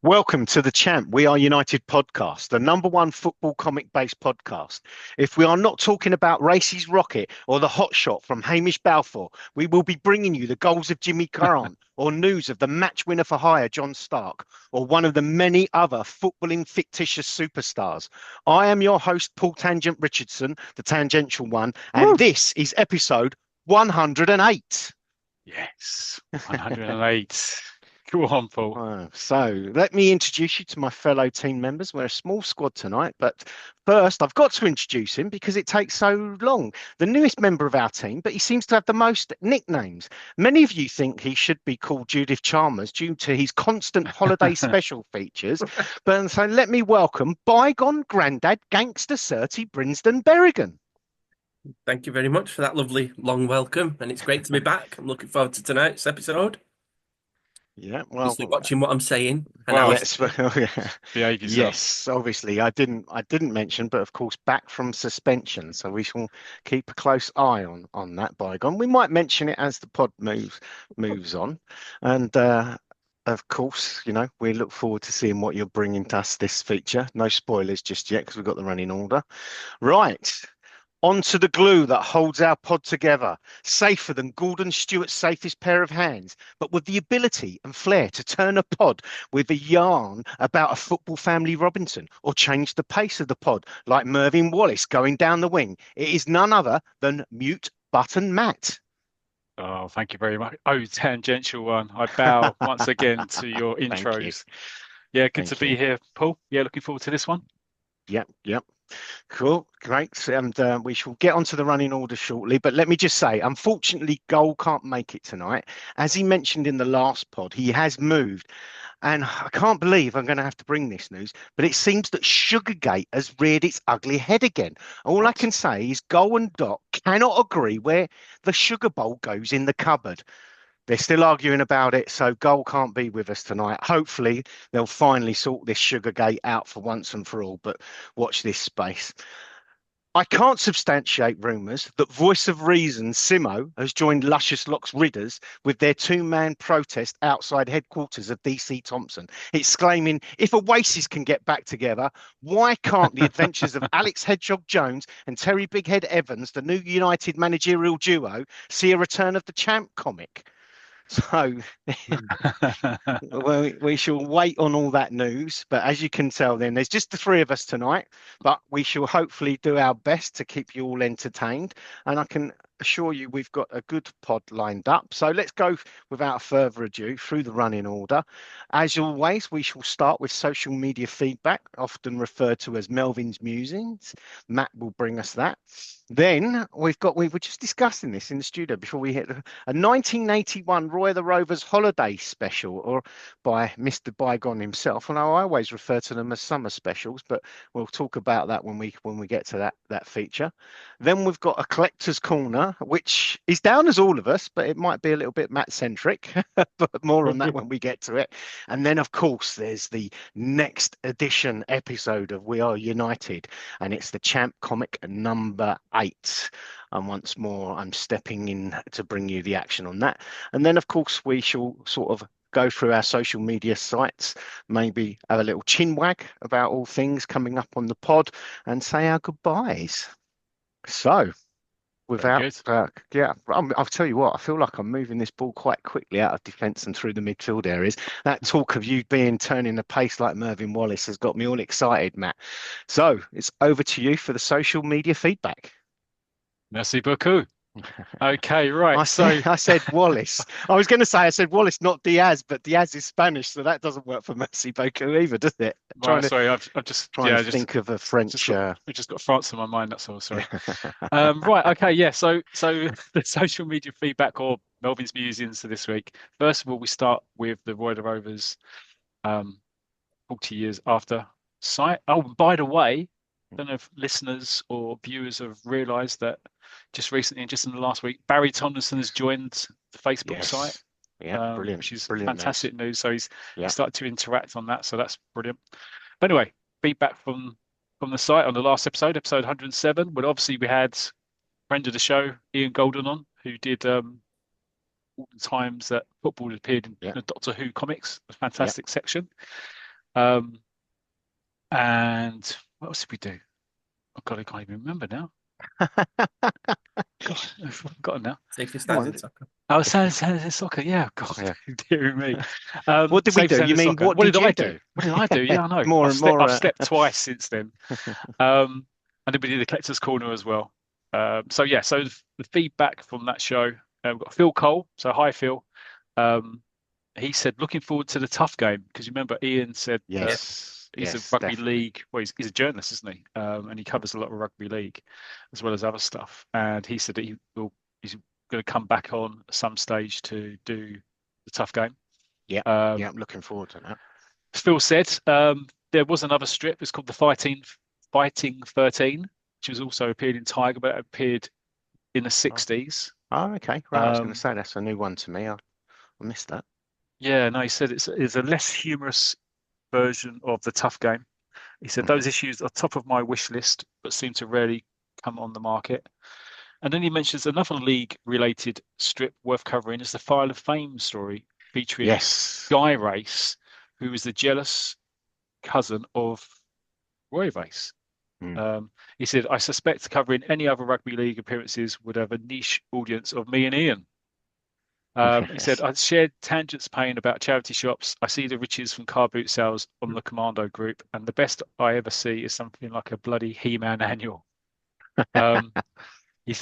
Welcome to the Champ. We Are United podcast, the number one football comic based podcast. If we are not talking about Racy's Rocket or the hot shot from Hamish Balfour, we will be bringing you the goals of Jimmy Grant or news of the match winner for hire, John Stark, or one of the many other footballing fictitious superstars. I am your host, Paul Tangent Richardson, the tangential one, and Woo! this is episode 108. Yes, 108. Go on, Paul. So let me introduce you to my fellow team members. We're a small squad tonight, but first I've got to introduce him because it takes so long. The newest member of our team, but he seems to have the most nicknames. Many of you think he should be called Judith Chalmers due to his constant holiday special features. But so let me welcome bygone Grandad Gangster Surty Brinsden Berrigan. Thank you very much for that lovely long welcome, and it's great to be back. I'm looking forward to tonight's episode. Yeah, Obviously, watching what I'm saying. Well, yes, yeah. behave yourself. Yes, obviously I didn't mention, but of course back from suspension, so we shall keep a close eye on that bygone. We might mention it as the pod moves on, and of course, we look forward to seeing what you're bringing to us this feature. No spoilers just yet because we've got the running order. Right. Onto the glue that holds our pod together, safer than Gordon Stewart's safest pair of hands, but with the ability and flair to turn a pod with a yarn about a football family Robinson or change the pace of the pod like Mervyn Wallace going down the wing. It is none other than Mute Button Matt. Oh, thank you very much. Oh, tangential one. I bow once again to your Thank you. intros. Yeah, good to Thank be you. here, Paul. Yeah, looking forward to this one. Yep, yep. Cool, great. And we shall get onto the running order shortly. But let me just say, unfortunately, Goal can't make it tonight. As he mentioned in the last pod, he has moved. And I can't believe I'm going to have to bring this news, but it seems that Sugargate has reared its ugly head again. All I What? can say is Goal and Dot cannot agree where the sugar bowl goes in the cupboard. They're still arguing about it, so Goal can't be with us tonight. Hopefully, they'll finally sort this Sugargate out for once and for all, but watch this space. I can't substantiate rumours that Voice of Reason Simo has joined Luscious Locks Ridders with their two-man protest outside headquarters of DC Thompson, exclaiming, if Oasis can get back together, why can't the adventures of Alex Hedgehog Jones and Terry Bighead Evans, the new United managerial duo, see a return of the Champ comic? So well, we shall wait on all that news. But as you can tell, then there's just the three of us tonight. But we shall hopefully do our best to keep you all entertained. And I can assure you we've got a good pod lined up. So let's go without further ado through the running order. As always, we shall start with social media feedback, often referred to as Melvin's musings. Matt will bring us that. Then we were just discussing this in the studio before we hit a 1981 Roy of the Rovers holiday special, or by Mr. Bygone himself. And I always refer to them as summer specials, but we'll talk about that when we get to that feature. Then we've got a collector's corner, which is down as all of us, but it might be a little bit Matt centric, but more on that when we get to it. And then, of course, there's the next edition episode of We Are United, and it's the Champ comic number 8. And once more, I'm stepping in to bring you the action on that. And then, of course, we shall sort of go through our social media sites, maybe have a little chin wag about all things coming up on the pod and say our goodbyes. So, Very without, good. I'll tell you what, I feel like I'm moving this ball quite quickly out of defence and through the midfield areas. That talk of you turning the pace like Mervyn Wallace has got me all excited, Matt. So, it's over to you for the social media feedback. Merci beaucoup. Okay, right. I said Wallace. I said Wallace, not Diaz, but Diaz is Spanish, so that doesn't work for Merci beaucoup either, does it? Right, sorry, I've just Think of a French. just got France in my mind. That's all. Sorry. Right. Okay. Yeah. So the social media feedback or Melvin's musings for this week. First of all, we start with the Roy the Rovers, 40 years after site. Oh, by the way, I don't know if listeners or viewers have realised that just recently, just in the last week, Barry Tomlinson has joined the Facebook site. Yeah, brilliant. Which is brilliant fantastic news. So he Yeah. started to interact on that. So that's brilliant. But anyway, feedback from the site on the last episode 107. Well, obviously we had friend of the show, Ian Golden on, who did all the times that football had appeared in Yeah. the Doctor Who comics, a fantastic section. Um, and what else did we do? Oh God, I can't even remember now. God, I've forgotten now. Safety Come standard on. soccer. Oh, San soccer. Yeah, God, Yeah. dear me. What did we Save do? You Sanders mean soccer. what What did did you I do? do? What did I do? Yeah, I know. More and more. I've slept twice since then. Um, and then we did the collector's corner as well. So the feedback from that show, we've got Phil Cole. So hi, Phil. Um, he said looking forward to the tough game because you remember Ian said that Yes, he's a yes, rugby definitely. league. Well, he's a journalist, isn't he? And he covers a lot of rugby league as well as other stuff. And he said that he's going to come back on at some stage to do the tough game. Yeah, yeah, Um, I'm looking forward to that. Phil said there was another strip. It's called the Fighting 13, which was also appeared in Tiger, but it appeared in the Oh, 60s. oh, okay. Right, I was going to Um, say that's a new one to me. I missed that. yeah, no, he said it's a less humorous version of the tough game. He said Hmm. those issues are top of my wish list, but seem to rarely come on the market. And then he mentions another league-related strip worth covering is the File of Fame story featuring Yes. Guy Race, who is the jealous cousin of Roy Race. Hmm. He said, I suspect covering any other rugby league appearances would have a niche audience of me and Ian. He said, Yes. I shared tangents pain about charity shops. I see the riches from car boot sales on the Commando group, and the best I ever see is something like a bloody He-Man annual. Um, he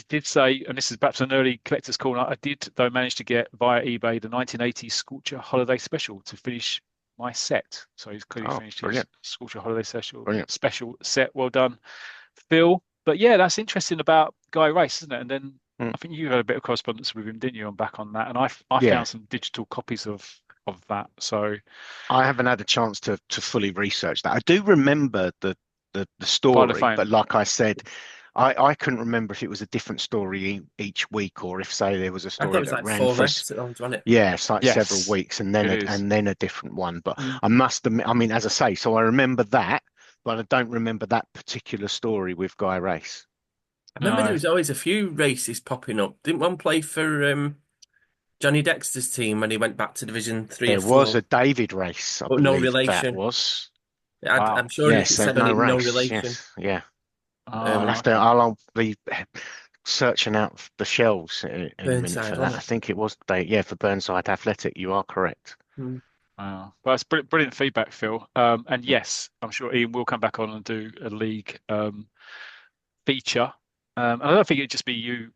did say, and this is perhaps an early collector's corner, I did, though, manage to get via eBay the 1980 Scorcher Holiday Special to finish my set. So he's clearly Oh, finished his brilliant, Scorcher Holiday brilliant. special set. Well done, Phil. But yeah, that's interesting about Guy Race, isn't it? And then Hmm. I think you had a bit of correspondence with him, didn't you, on back on that? And I Yeah, found some digital copies of that. So I haven't had a chance to fully research that. I do remember the File of story, but Fame. like I said, I couldn't remember if it was a different story each week or if, say, there was a I thought it story was that like ran four for episodes, wasn't it? yeah, it's like several Yes, weeks it is. and then a different one. But Mm. I must admit, I mean, as I say, so I remember that, but I don't remember that particular story with Guy Race. I remember there No. was always a few races popping up. Didn't one play for Johnny Dexter's team when he went back to Division 3 or There was 4? a David race, I But no believe that relation. was. I'm Wow. sure it Yes, said on no it no race. relation. Yes, yeah. I'll Oh, Um, have to. okay. I'll be searching out the shelves in a minute for Burnside, that. wasn't I it? think it was yeah, for Burnside Athletic. You are correct. Mm. Wow. Well, that's brilliant feedback, Phil. And yes, I'm sure Ian will come back on and do a league feature. And I don't think it'd just be you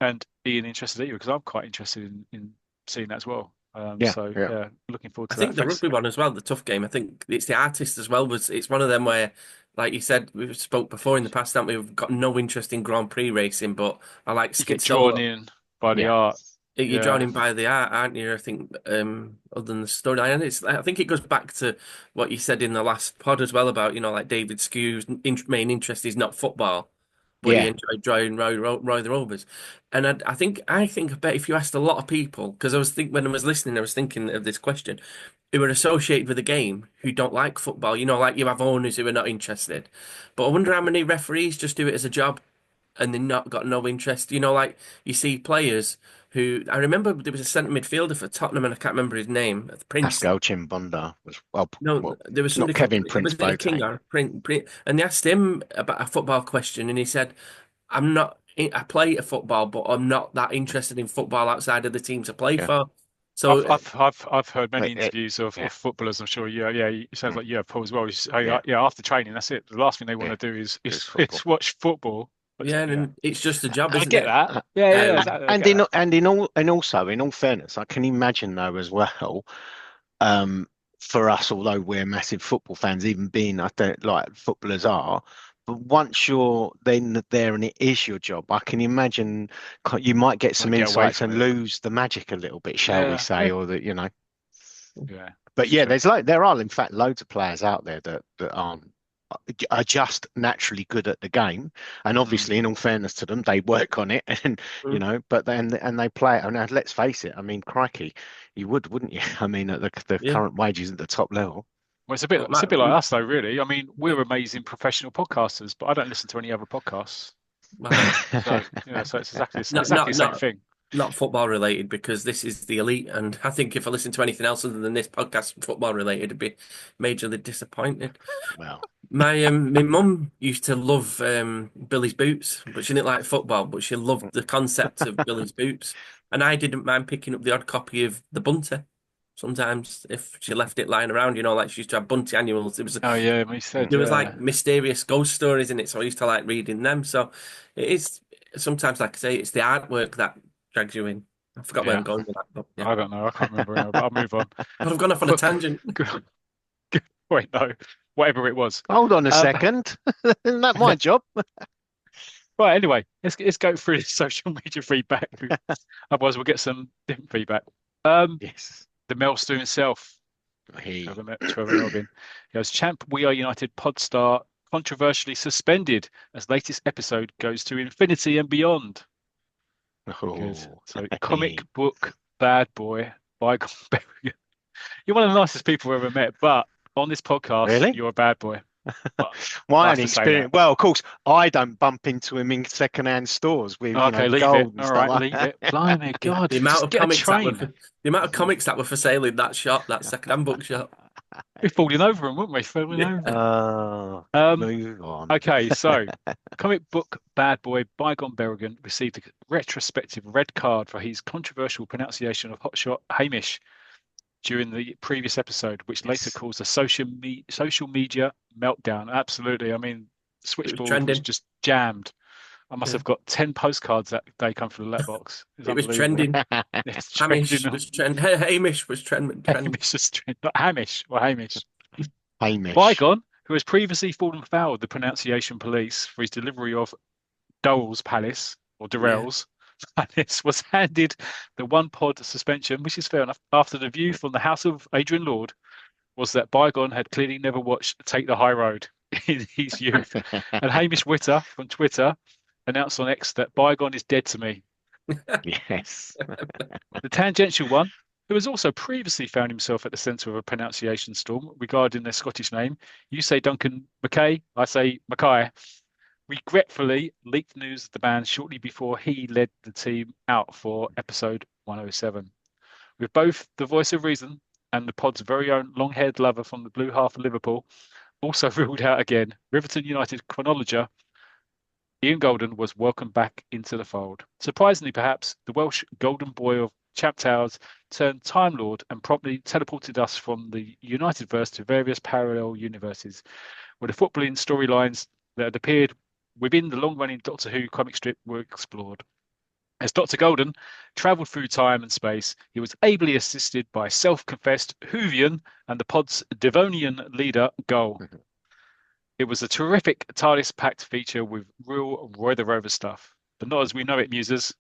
and Ian interested either, because I'm quite interested in seeing that as well. Yeah, So yeah, yeah, looking forward I to that. think the Thanks. rugby one as well, the tough game. I think it's the artist as well. It's one of them where, like you said, we've spoke before in the past, haven't we? We've got no interest in Grand Prix racing, but I like You get skid drawn solo. in by the yeah, art. You're drawn Yeah. in by the art, aren't you? I think, other than the storyline, I think it goes back to what you said in the last pod as well about, like David Skew's main interest is not football, but he yeah, enjoyed drawing Roy the Rovers. And I bet if you asked a lot of people, because when I was listening, I was thinking of this question, who are associated with the game who don't like football. Like you have owners who are not interested. But I wonder how many referees just do it as a job and they not got no interest. Like you see players who I remember there was a centre midfielder for Tottenham and I can't remember his name. Prince. Pascal Chimbonda was No, well, there was it's not somebody called Kevin Prince was it a Bote. King or a Prince? And they asked him about a football question, and he said, "I'm not. I play a football, but I'm not that interested in football outside of the team to play Yeah, for." So, I've heard many it, interviews of yeah, footballers. I'm sure. Yeah. It sounds mm, like you have Paul as well. yeah, Yeah. After training, that's it. The last thing they want yeah. to do is It's is, football. is watch football. But yeah, yeah, and it's just a job, I isn't get it? that. Yeah. Um, Exactly. I get that. And also in all fairness, I can imagine though as well. um, for us, although we're massive football fans, even being I don't like footballers are. But once you're then there and it is your job, I can imagine you might get Want some to get away insights from and it. lose the magic a little bit, shall we Yeah. say, Yeah. or that Yeah. But It's yeah, true. there are in fact loads of players out there that aren't are just naturally good at the game, and Mm. obviously, in all fairness to them, they work on it, and mm, but then and they play it. And let's face it, I mean, crikey, you wouldn't you? I mean, at the yeah. current wages at the top level. Well, it's a bit like us though, really. I mean, Yeah. we're amazing professional podcasters, but I don't listen to any other podcasts. Well, So so it's exactly not exactly not the same not thing. not football related because this is the elite, and I think if I listened to anything else other than this podcast football related, I'd be majorly disappointed. Well, My mum used to love Billy's Boots, but she didn't like football, but she loved the concept of Billy's Boots. And I didn't mind picking up the odd copy of the Bunter. Sometimes if she left it lying around, like she used to have Bunty annuals. Oh yeah, we said There was yeah. like mysterious ghost stories in it, so I used to like reading them. So it is sometimes, like I say, it's the artwork that drags you in. I forgot where Yeah. I'm going with that, but yeah. I don't know. I can't remember anymore, but I'll move on. But I've gone off on a tangent. Wait, no, whatever it was. hold on a Um, second. Isn't that my job? right. Anyway, let's go through the social media feedback. Otherwise, we'll get some different feedback. Yes. The Melster himself, He. Trevor Melvin. He goes, Champ, We Are United Podstar controversially suspended as latest episode goes to infinity and beyond. Good. Oh. So comic book bad boy, bygone Berrigan. You're one of the nicest people I've ever met, but on this podcast, Really? you're a bad boy. Well, My I have only to say experience. that. Well, of course, I don't bump into him in second-hand stores with, Okay, leave it. gold and All stuff right, like leave that. it. Blimey, God, The amount just of get a comics that were train. the amount of comics that were for sale in that shop, that second-hand bookshop. We're falling over them, weren't we? Falling Yeah. over. Oh, move on. Okay, so comic book bad boy Bygone Berrigan received a retrospective red card for his controversial pronunciation of Hotshot Hamish during the previous episode, which later Yes. caused a social media meltdown. Absolutely. I mean, It was Switchboard was trending. just jammed. I must Yeah. have got 10 postcards that day come through the letterbox. It was unbelievable. trending. It's Hamish trending was trend. Hamish was trend. Hamish is not Hamish or Hamish. Hamish. Bygone, who has previously fallen foul of the pronunciation police for his delivery of Dole's Palace or Durrell's Palace, was handed the one pod suspension, which is fair enough, after the view from the house of Adrian Lord was that Bygone had clearly never watched Take the High Road in his youth. And Hamish Witter from Twitter announced on X that Bygone is dead to me. Yes. The tangential one, who has also previously found himself at the centre of a pronunciation storm regarding their Scottish name. You say Duncan Mackay, I say Mackay. Regretfully leaked news of the band shortly before he led the team out for episode 107. With both the voice of reason and the pod's very own long-haired lover from the blue half of Liverpool also ruled out again, Riverton United chronologer Ian Golden was welcomed back into the fold. Surprisingly, perhaps, the Welsh golden boy of Chap Towers turned Time Lord and promptly teleported us from the Unitedverse to various parallel universes, where the footballing storylines that had appeared within the long-running Doctor Who comic strip were explored. As Dr. Golden travelled through time and space, he was ably assisted by self-confessed Whovian and the pod's Devonian leader, Gull. It was a terrific TARDIS-packed feature with real Roy the Rover stuff, but not as we know it, musers.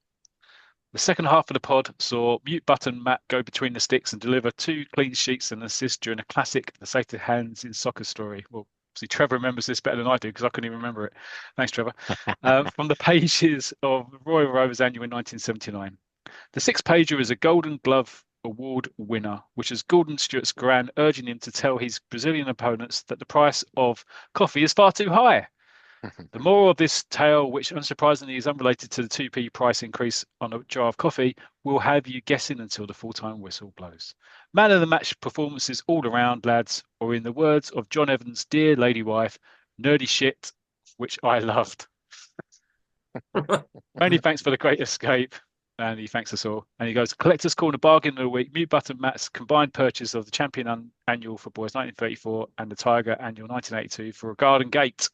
The second half of the pod saw mute button Matt go between the sticks and deliver 2 clean sheets and assist during a classic The Safety Hands in Soccer story. Well, see, Trevor remembers this better than I do because I couldn't even remember it. Thanks, Trevor. From the pages of Royal Rovers Annual in 1979. The 6-pager is a Golden Glove Award winner, which is Gordon Stewart's gran urging him to tell his Brazilian opponents that the price of coffee is far too high. The moral of this tale, which unsurprisingly is unrelated to the 2p price increase on a jar of coffee, will have you guessing until the full-time whistle blows. Man of the match performances all around, lads, or in the words of John Evans' dear lady wife, nerdy shit, which I loved. Many thanks for the great escape. And he thanks us all. And he goes, Collector's Corner Bargain of the Week, Mute Button Matt's combined purchase of the Champion Annual for Boys 1934 and the Tiger Annual 1982 for a Garden Gate.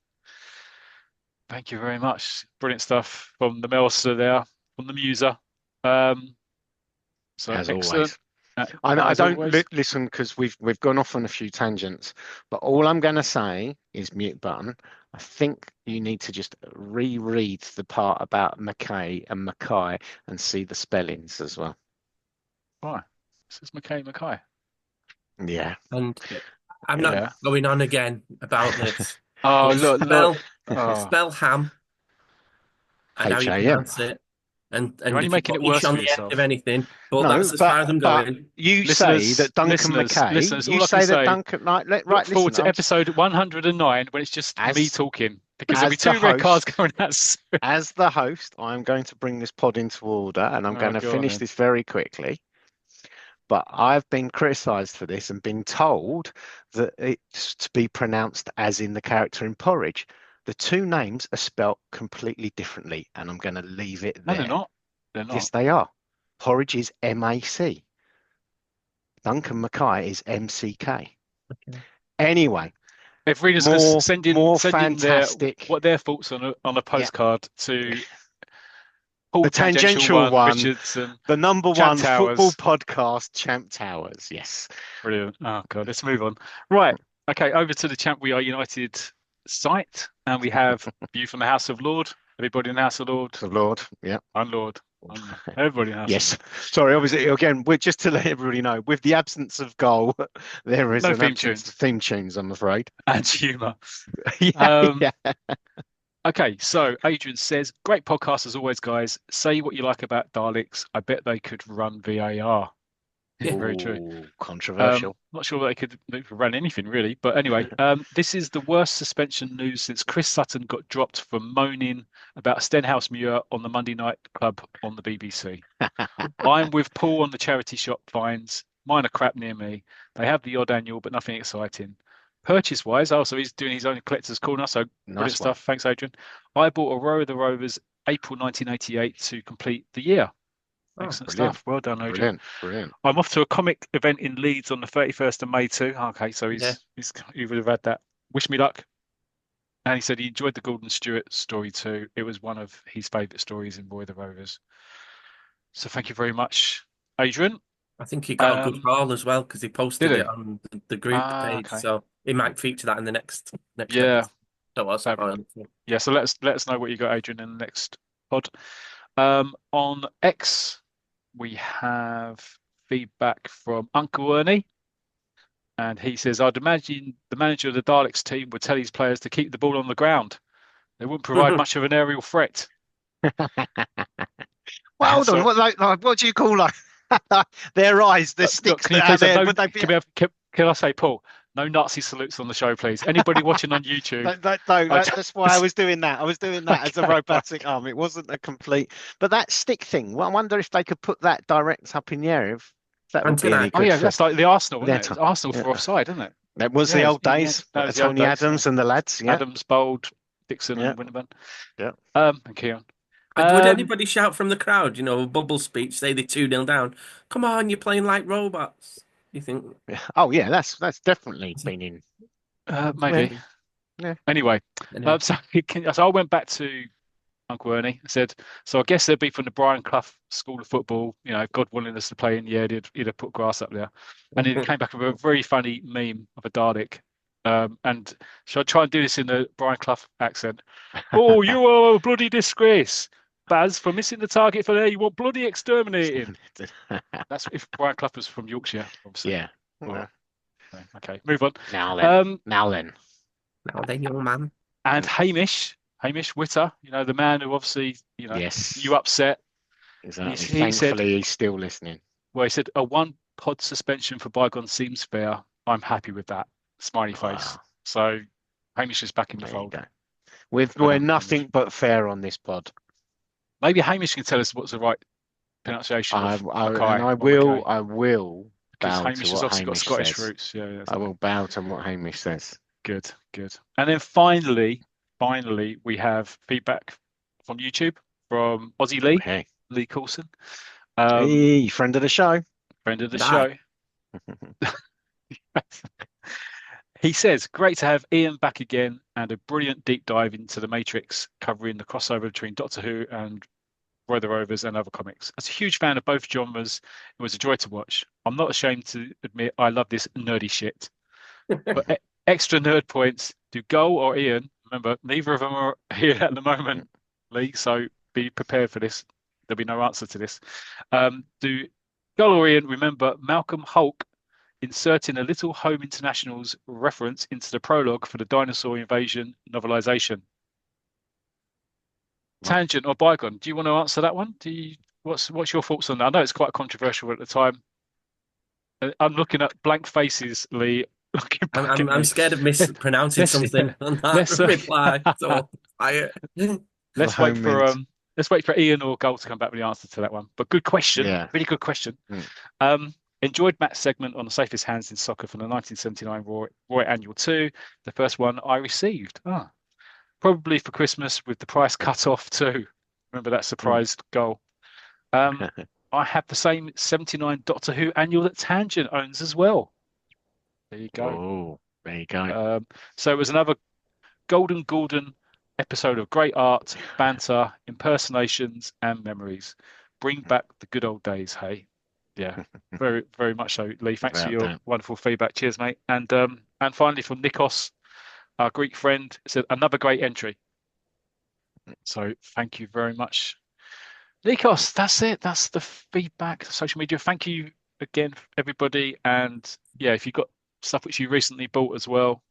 Thank you very much. Brilliant stuff from the Melser there, from the Muser. So As excellent. always. I As don't always. listen because we've gone off on a few tangents, but all I'm going to say is mute button. I think you need to just reread the part about Mackay and Mackay and see the spellings as well. Why? This is Mackay. Yeah. And I'm Yeah. not going on again about this. Oh, But look. spell ham and how you H-A-M. pronounce it. and You're only if you've making got it ish worse on for the end of yourself. anything, but No, that's as far as I'm but going. you say Listeners, that Duncan listeners, McKay. listeners, You all I can say that say, Duncan. Right, look right. forward Listen, to episode 109 when it's just me as talking, because there'll be as the two red cards host. coming out soon. As the host, I'm going to bring this pod into order, and I'm Oh, going to go on finish then. this very quickly. But I've been criticised for this and been told that it's to be pronounced as in the character in Porridge. The two names are spelt completely differently, and I'm going to leave it No, they're there. not. They're not. Yes, they are. Porridge is MAC. Duncan Mackay is MCK. Okay. Anyway, If readers could more send in more their fantastic. what their thoughts on a Yeah, postcard to Paul the Tangential tangential One, one, Richardson, the number Champ one football Towers. podcast, Champ Towers. Yes. Brilliant. Oh God, let's move on. Right. Okay, over to the Champ We Are United site, and we have view from the House of Lord. Everybody in the House of Lord. The Lord. Yeah. I'm Lord. Everybody in the House Yes. of Lord. Sorry, obviously, again, we're just to let everybody know, with the absence of goal, there is No an theme absence tunes of theme tunes, I'm afraid. and humour. Yeah, Um, yeah. Okay, so Adrian says, great podcast as always, guys. Say what you like about Daleks. I bet they could run VAR. Yeah. Very true. Ooh, controversial. Not sure they could run anything really, but anyway, this is the worst suspension news since Chris Sutton got dropped for moaning about Stenhouse Muir on the Monday Night Club on the BBC. I'm with Paul on the charity shop fines. Mine are crap near me. They have the odd annual, but nothing exciting. Purchase wise, so he's doing his own collector's corner, so brilliant Nice one. stuff. Thanks, Adrian. I bought a row of the Rovers April 1988 to complete the year. Oh, Excellent brilliant. stuff. Well done, Adrian. Brilliant, brilliant. I'm off to a comic event in Leeds on the 31st of May too. Okay, so Yeah. he would have had that. Wish me luck. And he said he enjoyed the Gordon Stewart story too. It was one of his favourite stories in Roy the Rovers. So thank you very much, Adrian. I think he got a good haul as well because he posted Did he? it on the group page, Okay. so he might feature that in the next Yeah. episode. That was Yeah, so let us know what you got, Adrian, in the next pod. On X, we have feedback from Uncle Ernie. And he says, I'd imagine the manager of the Daleks team would tell his players to keep the ball on the ground. They wouldn't provide much of an aerial threat. Well, hold on. What do you call their eyes, the sticks that are there? Would they be? Can I say, Paul, no Nazi salutes on the show, please. Anybody watching on YouTube? That's why I was doing that. I was doing that as a robotic arm. It wasn't a complete. But that stick thing, well, I wonder if they could put that direct up in the air. If that would be any good. Oh, yeah, that's like the Arsenal, isn't it? It's Arsenal for offside, isn't it? That was the old days. Tony Adams and the lads. Yeah. Adams, Bold, Dixon, and Winterburn. Yeah. And Keon. Would anybody shout from the crowd, a bubble speech, say they're 2-0 down? Come on, you're playing like robots. You think? Oh, yeah, that's definitely been in. Maybe. Yeah. Anyway. So I went back to Uncle Ernie. I said, so I guess they'd be from the Brian Clough School of Football. God willing us to play in the air, he'd have put grass up there. And he came back with a very funny meme of a Dalek. And should I try and do this in the Brian Clough accent? Oh, you are a bloody disgrace. Baz, for missing the target for there, you want bloody exterminating. That's if Brian Clough was from Yorkshire, obviously. Yeah. Okay, move on. Now then. Now then, young man. And Hamish Witter, the man who obviously, yes. you upset. Exactly. Thankfully, he's still listening. Well, he said, a one pod suspension for bygone seems fair. I'm happy with that. Smiley face. So Hamish is back in the fold. We're nothing but fair on this pod. Maybe Hamish can tell us what's the right pronunciation of Mackay. I will. Because Hamish has obviously got Scottish says. roots. Yeah, I will bow to what Hamish says. Good. And then finally, we have feedback from YouTube from Aussie Lee, Lee Coulson. Hey, friend of the show. Show. He says, great to have Ian back again and a brilliant deep dive into the Matrix, covering the crossover between Doctor Who and Roy the Rovers and other comics. As a huge fan of both genres, it was a joy to watch. I'm not ashamed to admit I love this nerdy shit. But extra nerd points to Gull or Ian. Remember, neither of them are here at the moment, Lee, so be prepared for this. There'll be no answer to this. Do Gull or Ian remember Malcolm Hulke inserting a Little Home International's reference into the prologue for the Dinosaur Invasion novelisation? Right. Tangent or bygone? Do you want to answer that one? What's your thoughts on that? I know it's quite controversial at the time. I'm looking at blank faces, Lee, looking I'm back at I'm, I'm me. scared of mispronouncing Let's something on that let's reply. So I The let's wait home for mint. let's wait for Ian or Gold to come back with the answer to that one. But good question, Yeah. really good question. Mm. Um, enjoyed Matt's segment on the safest hands in soccer from the 1979 Roy Annual 2. The first one I received. Probably for Christmas with the price cut off too. Remember that Mm. surprised goal. Um, I have the same 79 Doctor Who annual that Tangent owns as well. There you go. Oh, there you go. So it was another Golden episode of great art, banter, impersonations, and memories. Bring back the good old days, hey? Yeah, very, very much so, Lee. Thanks for Without your doubt. wonderful feedback. Cheers, mate. And finally from Nikos, our Greek friend, said another great entry. So thank you very much, Nikos. That's it. That's the feedback. Social media. Thank you again, everybody. And yeah, if you've got stuff which you recently bought as well,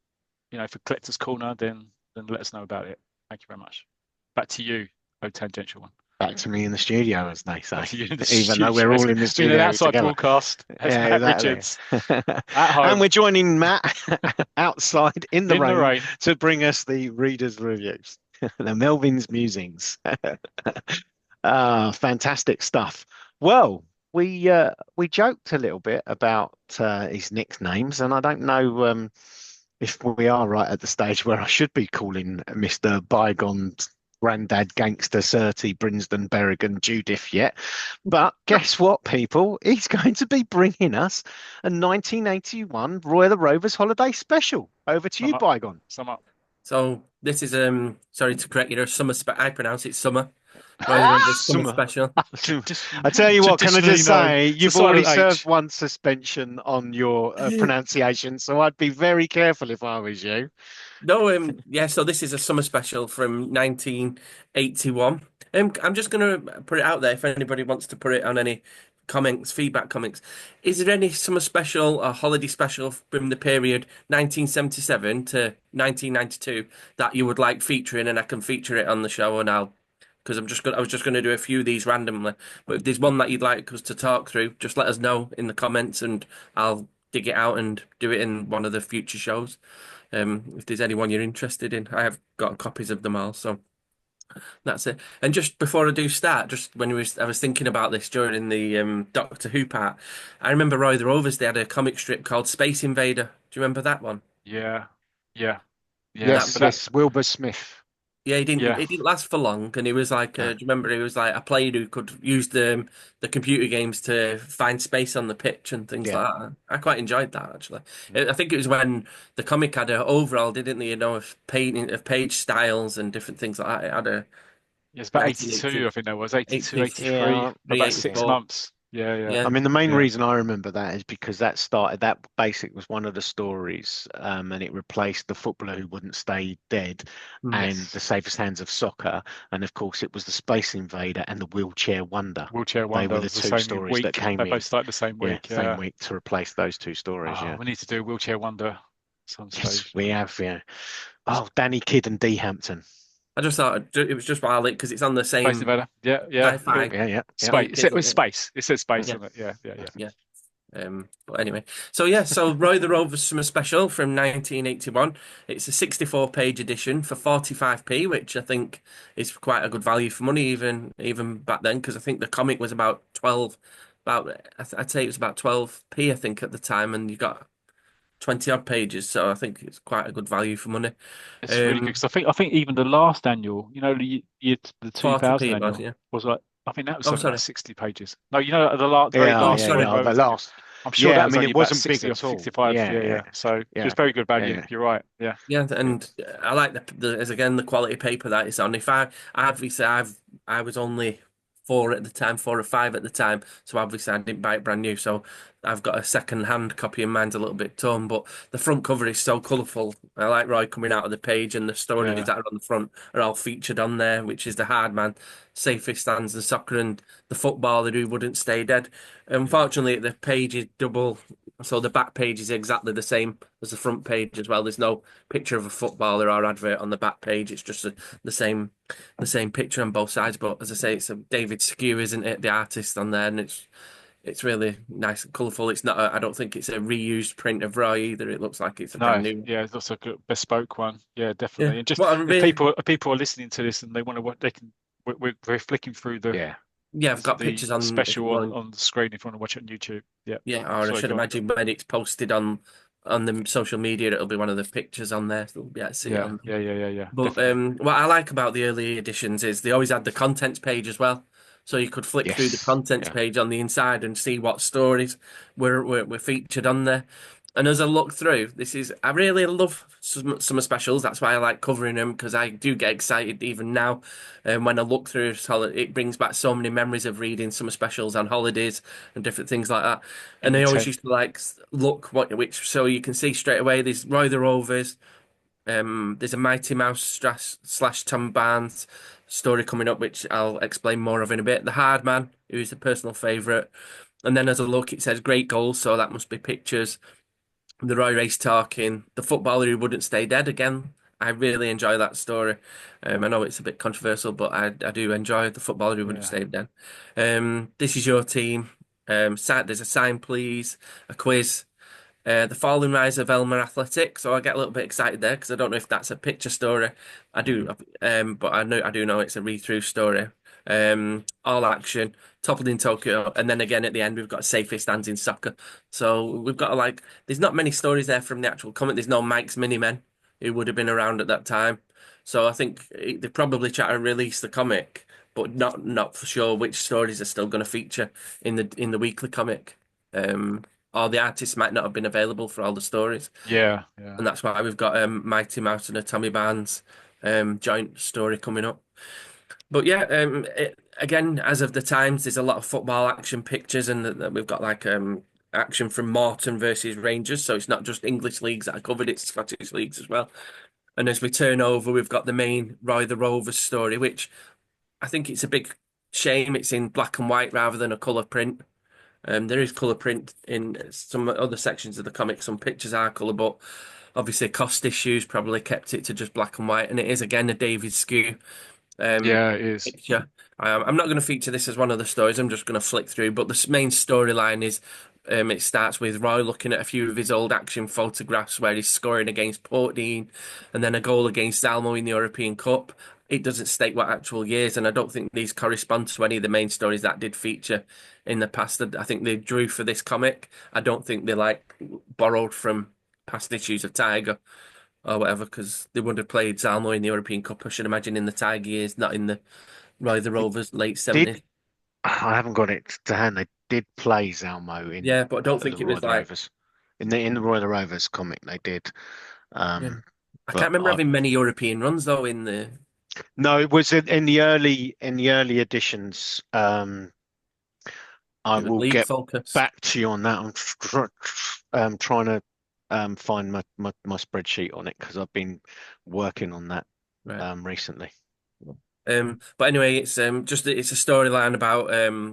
for Collector's Corner, then let us know about it. Thank you very much. Back to you, oh tangential one. Back to me in the studio, as they Back say. to you in the Even though studio. we're It's all in the been an studio outside together. broadcast. As Yeah, Matt exactly. Richards at And home we're joining Matt outside in the in the rain rain. to bring us the readers' reviews, the Melvin's musings. Fantastic stuff. Well, we joked a little bit about his nicknames, and I don't know if we are right at the stage where I should be calling Mr. Bygone Grandad Gangster Surty Brinsden Berrigan Judith yet. But guess what, people? He's going to be bringing us a 1981 Roy of the Rovers holiday special. Over to Sum you, up. Bygone. Sum up. So this is sorry to correct you. There's summer. I pronounce it summer. Royal Ah, Rumble summer summer. special. I tell you what, can I Traditionally just known. say, It's a you've already silent served H. one suspension on your pronunciation, so I'd be very careful if I was you. No, yeah. So this is a summer special from 1981. I'm just gonna put it out there if anybody wants to put it on any comments, feedback comments. Is there any summer special or holiday special from the period 1977 to 1992 that you would like featuring, and I can feature it on the show, and I'll because I was just gonna do a few of these randomly. But if there's one that you'd like us to talk through, just let us know in the comments, and I'll dig it out and do it in one of the future shows. If there's anyone you're interested in, I have got copies of them all, so that's it. And just before I do start, just when I was thinking about this during the Doctor Who part, I remember Roy the Rovers. They had a comic strip called Space Invader. Do you remember that one? Yeah. Yeah. Yeah. That Yes, But that, yes, Wilbur Smith. Yeah, he didn't. yeah. It didn't last for long, and he was like, No. do you remember? He was like a player who could use the computer games to find space on the pitch and things Yeah. like that. I quite enjoyed that actually. Mm. I think it was when the comic had a overall, didn't they? Of painting of page styles and different things like that. It had a It's about 82, 1980, I think that was 82, 83, Yeah, for about 6 84. months. Yeah. Yeah. I Yeah. mean, the main Yeah. reason I remember that is because that basic was one of the stories, and it replaced the footballer who wouldn't stay dead Mm. and the Yes. safest hands of soccer. And of course, it was the Space Invader and the Wheelchair Wonder. Wheelchair They were Wonder the was the two same stories that week. came They both in, started the same yeah, week. same Yeah. week to replace those two stories. Oh, Yeah. we need to do Wheelchair Wonder at some Yes, stage. we have. Yeah. It's Oh, Danny Kidd and Dee Hampton. I just thought it was just while because it's on the Space same Invader. Yeah. Oh, sci-fi yeah, yeah, yeah. Space. week, It isn't was it? space. It said space Yeah, on it. Yeah. yeah. But anyway, so Roy the Rovers Summer Special from 1981. It's a 64-page edition for 45p, which I think is quite a good value for money, even back then, because I think the comic was about 12, I'd say it was about 12p, I think, at the time, and you got 20 odd pages, so I think it's quite a good value for money. It's really good Um, because I think even the last annual, the 2000 40p it was, annual yeah. was like I think that was Oh, something like sorry. 60 pages. No, the very Yeah, Oh, last yeah, Roy sorry. yeah. The Rovers annual. last, I'm sure yeah. that I was mean, only it about wasn't big 60 or at all. 65. Yeah, Yeah. yeah, So yeah, it's very good value. yeah, You're right. Yeah. Yeah, yeah. and I like as again the quality paper that it's on. If I obviously I was only 4 at the time, 4 or 5 at the time, so obviously I didn't buy it brand new. So I've got a second hand copy, and mine's a little bit torn. But the front cover is so colourful. I like Roy coming out of the page, and the stories Yeah. that are on the front are all featured on there, which is the hard man, safest stands and soccer, and the footballer who wouldn't stay dead. Yeah. Unfortunately, the page is double. So the back page is exactly the same as the front page as well. There's no picture of a footballer or advert on the back page. It's just the same picture on both sides. But as I say, it's a David Skew, isn't it? The artist on there, and it's really nice and colourful. It's not. I don't think it's a reused print of Roy either. It looks like it's a brand No, new. yeah, it looks like a bespoke one. Yeah, Yeah. definitely. And just Well, I if really, people are listening to this and they want to what they can, we're flicking through Yeah. yeah, I've got the pictures on if you special want. on the screen if you want to watch it on YouTube. Yeah. Yeah, or I Sorry, should go on. imagine when it's posted on the social media, it'll be one of the pictures on there. So yeah, see it Yeah, on. yeah. But Definitely. what I like about the early editions is they always had the contents page as well. So you could flick through the Yes. contents Yeah. page on the inside and see what stories were featured on there. And as I look through, I really love summer specials. That's why I like covering them because I do get excited even now. And when I look through it, it brings back so many memories of reading summer specials on holidays and different things like that. In And the I always tent. used to like look which so you can see straight away. There's Roy the Rovers. There's a Mighty Mouse slash Tom Barnes story coming up, which I'll explain more of in a bit. The Hard Man, who's a personal favourite. And then as I look, it says great goals, so that must be pictures. The Roy Race talking, the footballer who wouldn't stay dead again. I really enjoy that story. I know it's a bit controversial, but I do enjoy the footballer who wouldn't Yeah. stay dead. This is your team. There's a sign, please, a quiz. The Fall and Rise of Elmer Athletic. So I get a little bit excited there because I don't know if that's a picture story. I do, but I do know it's a read-through story. All action, toppled in Tokyo, and then again at the end we've got safest stands in soccer. So we've got like there's not many stories there from the actual comic. There's no Mike's Minimen who would have been around at that time. So I think they probably try to release the comic, but not for sure which stories are still going to feature in the weekly comic. Or the artists might not have been available for all the stories, Yeah. and that's why we've got Mighty Mouse and a Tommy Barnes joint story coming up. But yeah, again, as of the times, there's a lot of football action pictures, and we've got like action from Morton versus Rangers, so it's not just English leagues that are covered; it's Scottish leagues as well. And as we turn over, we've got the main Roy the Rovers story, which I think it's a big shame it's in black and white rather than a colour print. There is colour print in some other sections of the comic. Some pictures are colour, but obviously cost issues probably kept it to just black and white. And it is again a David Skew um, Yeah, it is. picture. I'm not going to feature this as one of the stories. I'm just going to flick through. But the main storyline is it starts with Roy looking at a few of his old action photographs where he's scoring against Portdean and then a goal against Almo in the European Cup. It doesn't state what actual years, and I don't think these correspond to any of the main stories that did feature in the past. I think they drew for this comic. I don't think they like borrowed from past issues of Tiger or whatever, because they would have played Zalmo in the European Cup, I should imagine, in the Tiger years, not in the Roy the It Rovers late did. 70s. I haven't got it to hand. They did play Zalmo in Yeah, but I don't the think it Roy was the like, Rovers. In the Roy the Rovers comic, they did. yeah. Um, I but can't remember having many European runs though in the no, it was in the early editions. I it was will league get focus. back to you on that. I'm trying to find my spreadsheet on it because I've been working on that Right. recently. But anyway, it's it's a storyline about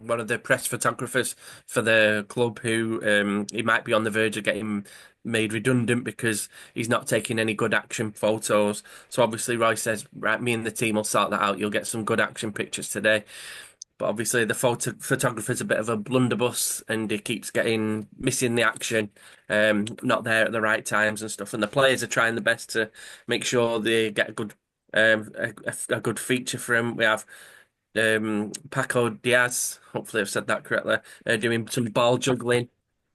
one of the press photographers for the club who he might be on the verge of getting made redundant because he's not taking any good action photos. So obviously Roy says, right, me and the team will sort that out. You'll get some good action pictures today. But obviously the photographer's a bit of a blunderbuss and he keeps getting missing the action, not there at the right times and stuff. And the players are trying the best to make sure they get a good a good feature for him. We have Paco Diaz, hopefully I've said that correctly, doing some ball juggling.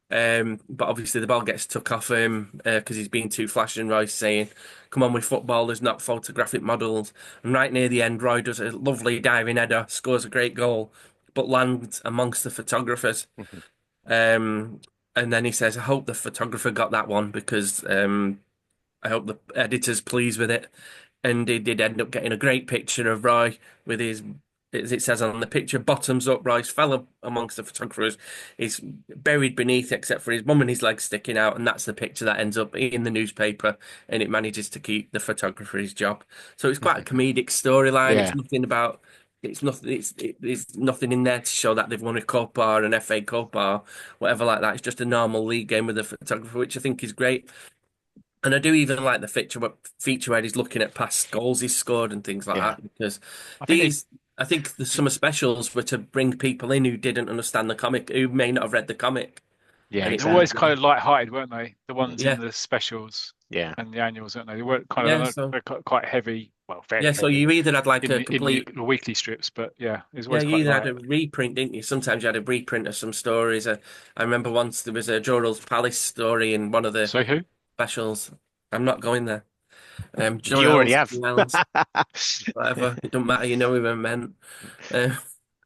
But obviously the ball gets took off him because he's being too flashy, and Roy's saying, "Come on, with footballers, not photographic models." And right near the end, Roy does a lovely diving header, scores a great goal, but lands amongst the photographers. Um, and then he says, "I hope the photographer got that one because I hope the editor's pleased with it." And he did end up getting a great picture of Roy with his, as it says on the picture, bottoms up. Roy's fell amongst the photographers. He's buried beneath, except for his bum and his legs sticking out. And that's the picture that ends up in the newspaper. And it manages to keep the photographer his job. So it's quite a comedic storyline. It's Yeah, nothing about. it's nothing. There's nothing in there to show that they've won a cup or an FA Cup or whatever like that. It's just a normal league game with a photographer, which I think is great. And I do even like the feature where he's looking at past goals he's scored and things like Yeah, that. Because I think they these, I think the summer specials were to bring people in who didn't understand the comic, who may not have read the comic, yeah, and they're always exactly. kind of light-hearted, weren't they? The ones in yeah, the specials Yeah, and the annuals, weren't they? They weren't kind yeah. of So they're quite heavy, well, fairly yeah, so heavy you either had like in a the complete. weekly strips, but yeah, it was Yeah, always you quite either had light. a reprint, didn't you? Sometimes you had a reprint of some stories. I remember once there was a Jorrell's Palace story in one of the So who? specials. I'm not going there. you already Jorrell's have. Wells, whatever. It don't matter. You know who I meant. Uh,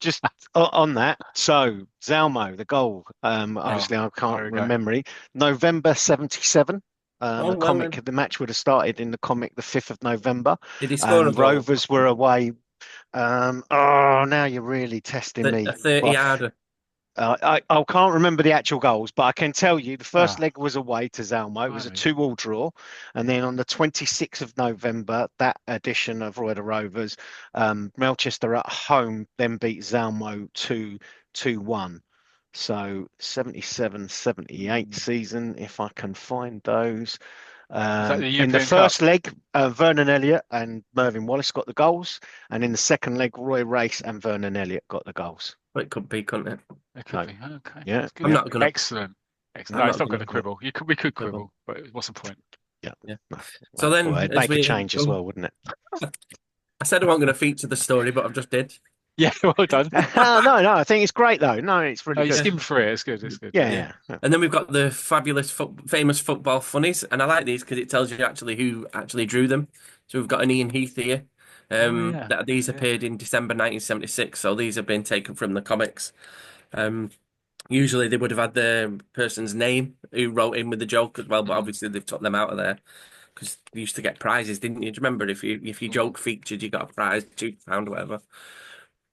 Just on that, so Zalmo, the goal. Oh, Obviously, I can't there we go. remember it. November '77. oh The well, then. comic, the match would have started in the comic the 5th of November. Did he score a goal? Rovers were away. Oh, now you're really testing A me. 30 Well, yarder. I can't remember the actual goals, but I can tell you the first Ah, leg was away to Zalmo. It was a blimey. 2-all draw. And then on the 26th of November, that edition of Roy the Rovers, Melchester at home then beat Zalmo 2-1. So 77-78 season, if I can find those. Was that the In the European Cup? first leg, Vernon Elliott and Mervyn Wallace got the goals. And in the second leg, Roy Race and Vernon Elliott got the goals. But it could be, couldn't it? It could So, be. Okay, yeah, that's I'm good. yeah. not gonna. Excellent. Excellent. I'm No, it's not not going to gonna quibble. We could quibble. quibble, but what's the point? Yeah. Yeah. No, So well, then, it'd as make a we, change as oh, well, wouldn't it? I said I wasn't going to feature the story, but I've just did. Yeah, well done. No, no, I think it's great though. No, it's No, really you good. skimmed through it. It's good. It's good. Yeah, Yeah. yeah. And then we've got the fabulous, famous football funnies, and I like these because it tells you actually who actually drew them. So we've got an Ian Heath here. Oh yeah, That these yeah. appeared in December 1976, so these have been taken from the comics. Um, Usually they would have had the person's name who wrote in with the joke as well, but Mm, obviously they've took them out of there because you used to get prizes, didn't you? Do you remember if your mm. joke featured, you got a prize, £2 or whatever.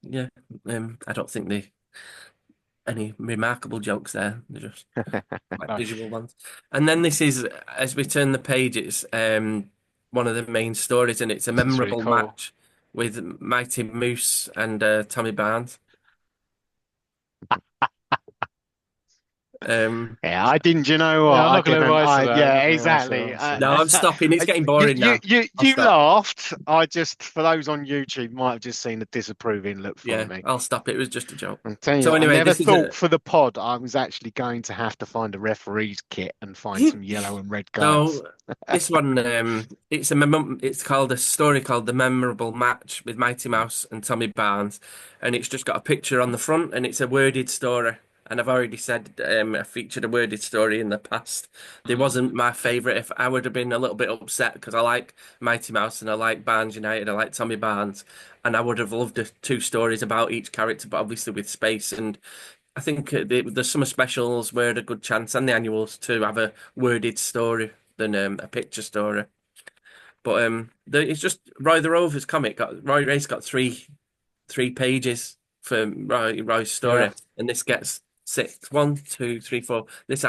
Yeah. I don't think they any remarkable jokes there. They're just like No, visual ones. And then this is as we turn the page, it's one of the main stories, and it's a that's really memorable cool. match with Mighty Moose and Tommy Barnes. Um, Yeah, I didn't. You know what? Yeah, I'm I not going to didn't. rise to that. I'm Yeah, not going to rise to that. exactly. Honestly. no, I'm stopping. It's getting boring You, now. you, I'll you stop. laughed. I just, for those on YouTube, might have just seen a disapproving look from Yeah, me. I'll stop. It was just a joke. I'm telling you, So I anyway, never this is thought a for the pod I was actually going to have to find a referee's kit and find some yellow and red cards. so this one it's called a story called The Memorable Match with Mighty Mouse and Tommy Barnes, and it's just got a picture on the front and it's a worded story. And I've already said I featured a worded story in the past. They Mm, wasn't my favourite. If I would have been a little bit upset because I like Mighty Mouse and I like Barnes United, I like Tommy Barnes, and I would have loved two stories about each character, but obviously with space. And I think the summer specials were a good chance, and the annuals to have a worded story than a picture story. But it's just Roy the Rovers comic. Roy Race got three pages for Roy's yeah. story, and this gets six. One, two, three, four. This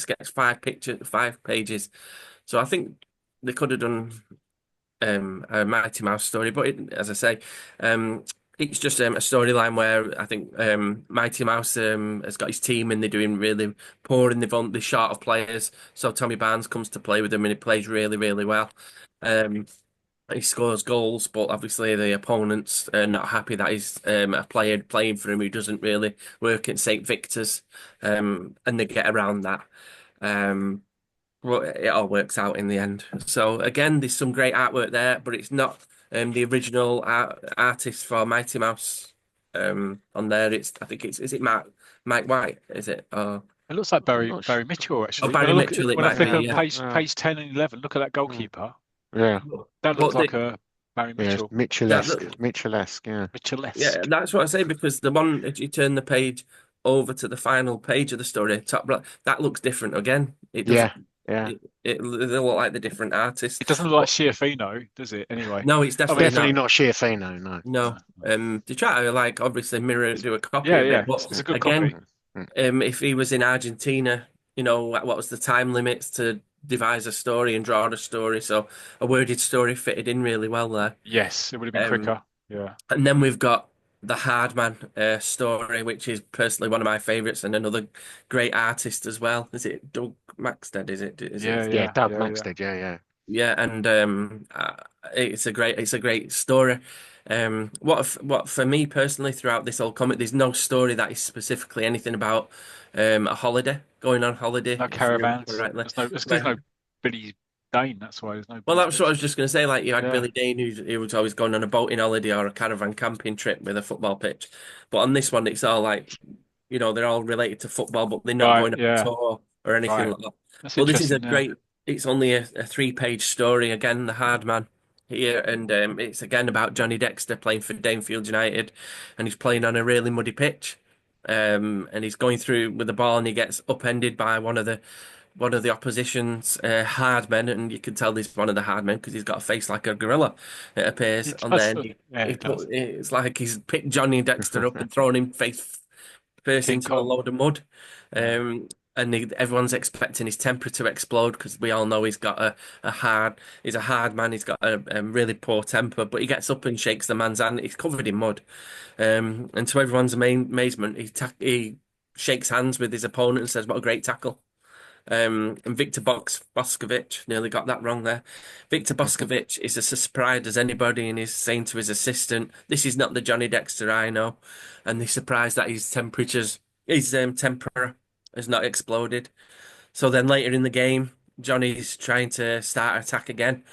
gets five pages. So I think they could have done a Mighty Mouse story, but as I say, um, it's just a storyline where I think Mighty Mouse has got his team and they're doing really poor and they're short of players. So Tommy Barnes comes to play with them and he plays really, really well. Um, he scores goals, but obviously the opponents are not happy that he's a player playing for him who doesn't really work at St. Victor's, and they get around that. Um, well, it all works out in the end. So again, there's some great artwork there, but it's not the original artist for Mighty Mouse on there. I think is it Mike White? Is it? It looks like I'm Barry not sure. Barry Mitchell Oh, actually. Barry Mitchell, it When I might flick be. Yeah, on Yeah, page 10 and 11, look at that mm, goalkeeper. yeah, That looks but like a Barry yeah. Mitchell. that Mitchell-esque, yeah. yeah, Mitchell-esque. that's what I say because the one if you turn the page over to the final page of the story, top right, that looks different again. It doesn't. Yeah, yeah. They look like the different artists. It doesn't look like But Schiaffino, does it? Anyway, no, it's I definitely mean, Definitely not. not Schiaffino, no. No. They try to like obviously mirror it's, do a copy yeah, of yeah, it, but it's a good again, copy. Mm, mm. if he was in Argentina, what was the time limits to devise a story and draw a story? So a worded story fitted in really well there. Yes, it would have been Um, quicker. Yeah. and then we've got the Hardman story, which is personally one of my favourites, and another great artist as well. Is it Doug Maxted? Is it? Is Yeah, it? Yeah, yeah, Doug yeah, yeah. Maxted. Yeah, yeah. Yeah, and it's a great story. What for me personally throughout this whole comic, there's no story that is specifically anything about a holiday, going on holiday, No if you remember caravans. correctly. There's no Where Billy Dane. That's why there's no Well, Billy that's what I Spencer. was just going to say. Like you had Yeah. Billy Dane, who was always going on a boating holiday or a caravan camping trip with a football pitch. But on this one, it's all like, they're all related to football, but they're not Right. going on a Yeah. tour or anything Right. like that. That's But this is a interesting. Yeah. great. It's only a three-page story. Again, the hard man here, and it's again about Johnny Dexter playing for Danefield United, and he's playing on a really muddy pitch. And he's going through with the ball, and he gets upended by one of the opposition's hard men, and you can tell he's one of the hard men because he's got a face like a gorilla. It appears It on does. there. And Yeah, it does. it's like he's picked Johnny Dexter up and thrown him face first King into a Kong. load of mud. Yeah. And everyone's expecting his temper to explode because we all know he's a hard man. He's got a really poor temper, but he gets up and shakes the man's hand. He's covered in mud. And to everyone's amazement, he shakes hands with his opponent and says, "What a great tackle." And Victor Boscovich, nearly got that wrong there. Victor Boscovich is as surprised as anybody and is saying to his assistant, "This is not the Johnny Dexter I know." And they're surprised that his temper has not exploded. So then later in the game, Johnny's trying to start attack again.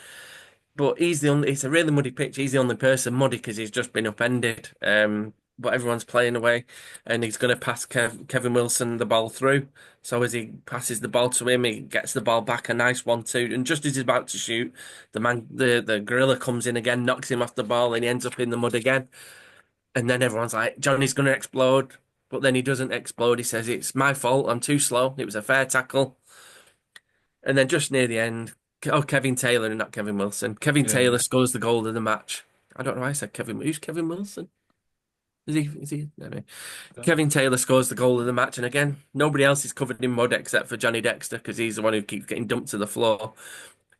But it's a really muddy pitch. He's the only person muddy because he's just been upended. But everyone's playing away, and he's going to pass Kevin Wilson the ball through. So as he passes the ball to him, he gets the ball back, a nice 1-2. And just as he's about to shoot, the gorilla comes in again, knocks him off the ball, and he ends up in the mud again. And then everyone's like, Johnny's going to explode. But then he doesn't explode. He says, "It's my fault. I'm too slow. It was a fair tackle." And then just near the end, Kevin Taylor and not Kevin Wilson. Kevin Yeah. Taylor scores the goal of the match. I don't know why I said Kevin. Who's Kevin Wilson? Is he? Is he? No, no. Kevin Taylor scores the goal of the match, and again, nobody else is covered in mud except for Johnny Dexter because he's the one who keeps getting dumped to the floor.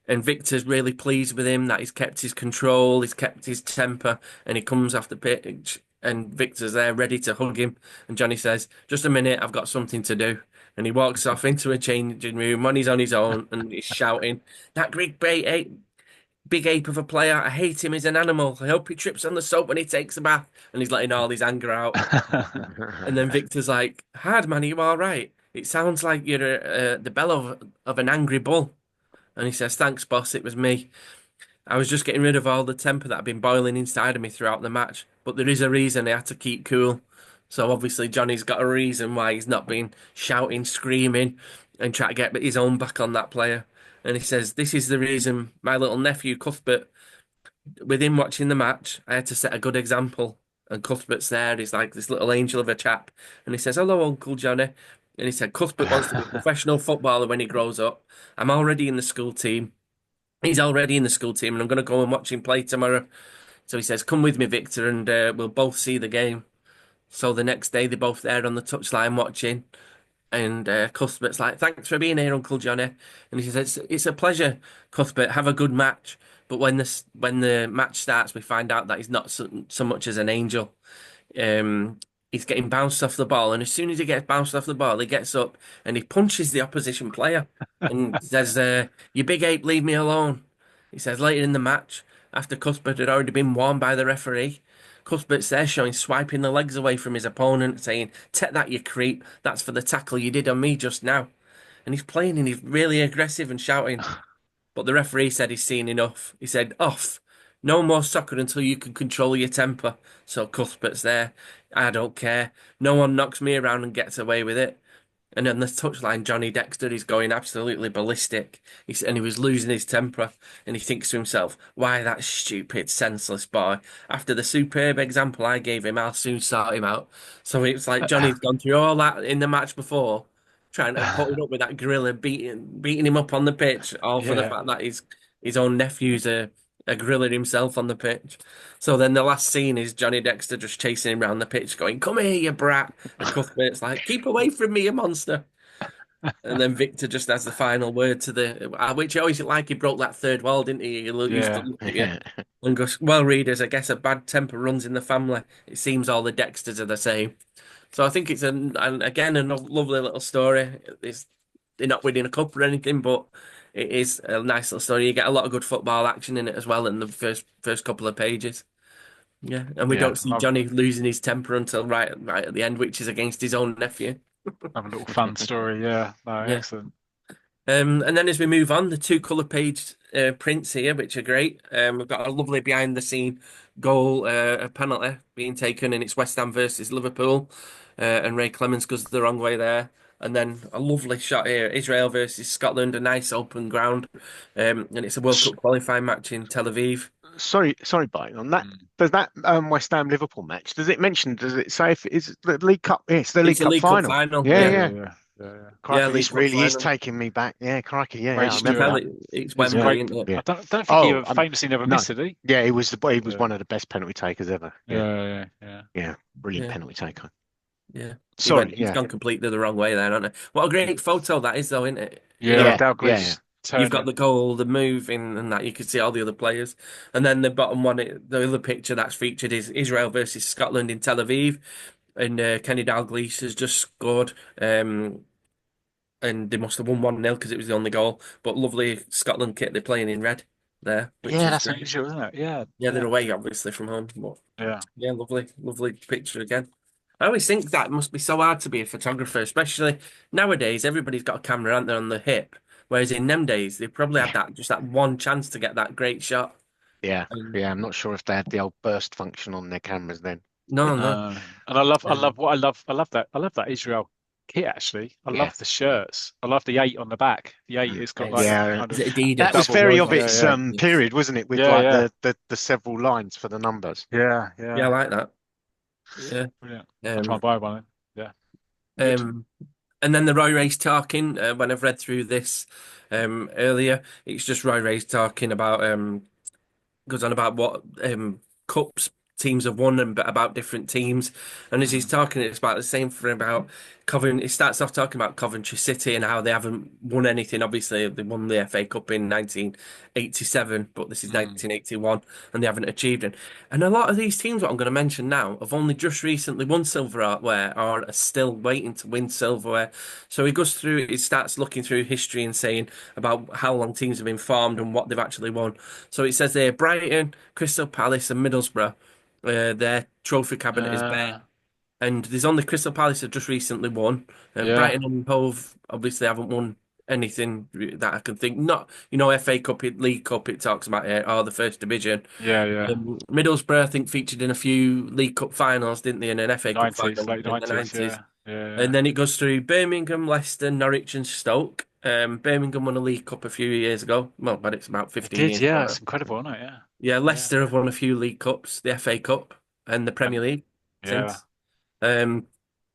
And Victor's really pleased with him that he's kept his control, he's kept his temper, and he comes off the pitch, and Victor's there ready to hug him. And Johnny says, "Just a minute, I've got something to do." And he walks off into a changing room when he's on his own, and he's shouting, "That big ape of a player! I hate him. He's an animal. I hope he trips on the soap when he takes a bath." And he's letting all his anger out. And then Victor's like, "Hard man, are you all right? It sounds like you're the bellow of an angry bull." And he says, "Thanks, boss. It was me. I was just getting rid of all the temper that had been boiling inside of me throughout the match. But there is a reason I had to keep cool." So obviously Johnny's got a reason why he's not been shouting, screaming, and trying to get his own back on that player. And he says, "This is the reason my little nephew Cuthbert, with him watching the match, I had to set a good example." And Cuthbert's there. He's like this little angel of a chap. And he says, "Hello, Uncle Johnny." And he said, "Cuthbert wants to be a professional footballer when he grows up. I'm already in the school team. He's already in the school team, and I'm going to go and watch him play tomorrow." So he says, "Come with me, Victor, and we'll both see the game." So the next day, they're both there on the touchline watching. And Cuthbert's like, "Thanks for being here, Uncle Johnny." And he says, "It's a pleasure, Cuthbert. Have a good match." But when the match starts, we find out that he's not so much as an angel. He's getting bounced off the ball, and as soon as he gets bounced off the ball, he gets up and he punches the opposition player and says, "You big ape, leave me alone." He says later in the match, after Cuthbert had already been warned by the referee, Cuthbert's there showing swiping the legs away from his opponent, saying, "Take that, you creep. That's for the tackle you did on me just now." And he's playing and he's really aggressive and shouting. But the referee said he's seen enough. He said, "Off. No more soccer until you can control your temper." So Cuthbert's there. "I don't care. No one knocks me around and gets away with it." And on the touchline, Johnny Dexter is going absolutely ballistic. And he was losing his temper. And he thinks to himself, "Why that stupid, senseless boy? After the superb example I gave him, I'll soon sort him out." So it's like Johnny's gone through all that in the match before, trying to put it up with that gorilla, beating him up on the pitch, all for the Yeah. fact that his own nephew's a gorilla himself on the pitch. So then the last scene is Johnny Dexter just chasing him around the pitch, going, "Come here, you brat!" And Cuthbert's like, "Keep away from me, you monster!" And then Victor just has the final word to which he always like he broke that third wall, didn't he? He used to Yeah. look at you and goes, "Well, readers, I guess a bad temper runs in the family. It seems all the Dexters are the same." So I think it's again a lovely little story. They're not winning a cup or anything, but it is a nice little story. You get a lot of good football action in it as well in the first couple of pages. Yeah, and we Yeah. don't see Johnny losing his temper until right at the end, which is against his own nephew. Have a little fun story. Yeah. No, Yeah. excellent. And then as we move on, the two colour page prints here, which are great. We've got a lovely behind the scene goal, a penalty being taken, and it's West Ham versus Liverpool, and Ray Clemence goes the wrong way there. And then a lovely shot here, Israel versus Scotland, a nice open ground, and it's a World S- Cup qualifying match in Tel Aviv. sorry, Barry, on that. Mm. Does that West Ham Liverpool match? Does it say if it's the League Cup? Yeah, it's the League It's a Cup League Cup final. final, Yeah, Yeah, yeah, yeah, yeah. yeah, yeah, yeah. yeah, Crikey, League this Cup really is final. taking me back. Yeah, crikey. Ray Yeah, I You can remember tell Stewart. that. it's He's a Wembley, great. isn't it? Yeah. I don't think he Oh, famously never no. missed it, did he? Yeah, he was Yeah. one of the best penalty takers ever. Yeah, Yeah, yeah, yeah. yeah. Brilliant Yeah. penalty taker. Yeah. Sorry. He's Yeah, gone completely the wrong way there, hasn't he? What a great photo that is, though, isn't it? You Yeah, know, yeah, yeah, yeah. Dalglish you've got turning. the goal, the move in, and that you can see all the other players. And then the bottom one, the other picture that's featured is Israel versus Scotland in Tel Aviv. And Kenny Dalglish has just scored. And they must have won 1-0 because it was the only goal. But lovely Scotland kit they're playing in red there, which Yeah, is that's great. unusual, isn't it? Yeah, Yeah, they're yeah, away, obviously, from home. But yeah. yeah, lovely, lovely picture again. I always think that must be so hard to be a photographer, especially nowadays. Everybody's got a camera, aren't they, on the hip? Whereas in them days, they probably had Yeah. that one chance to get that great shot. Yeah, And yeah. I'm not sure if they had the old burst function on their cameras then. no, no. No, and I love Um, what I love that Israel kit actually. I Yeah, love the shirts. I love the 8 on the back. The 8, it's got like it's, a yeah. kind is of it That Adidas? was double very of logo. Adidas. its Yeah, Yes. period, wasn't it? With yeah, like yeah, the several lines for the numbers. yeah, Yeah, I yeah. like that. Yeah. Brilliant. I'll try Um, and buy one. Then. Yeah, good. um, and then the Roy Race talking, when I've read through this earlier, it's just Roy Race talking about goes on about what cups teams have won and about different teams. And as he's Mm, talking, it's about the same for about Coventry. He starts off talking about Coventry City and how they haven't won anything. Obviously, they won the FA Cup in 1987, but this is mm. 1981, and they haven't achieved it. And a lot of these teams, what I'm going to mention now, have only just recently won silverware or are still waiting to win silverware. So he goes through, he starts looking through history and saying about how long teams have been formed and what they've actually won. So it says there Brighton, Crystal Palace, and Middlesbrough. Their trophy cabinet is bare, Uh, and there's only Crystal Palace have just recently won. yeah, Brighton and Hove obviously haven't won anything that I can think. Not FA Cup, League Cup. It talks about it or the First Division. yeah, yeah. Middlesbrough I think featured in a few League Cup finals, didn't they? And an FA Cup 90s, final late in the 90s. 90s. Yeah, yeah, And yeah. then it goes through Birmingham, Leicester, Norwich, and Stoke. Birmingham won a League Cup a few years ago. Well, but it's about It 15 did. years ago Yeah, now. it's incredible, isn't it? Yeah, Yeah, yeah. Leicester have won a few League Cups, the FA Cup and the And Premier League yeah, since. Um,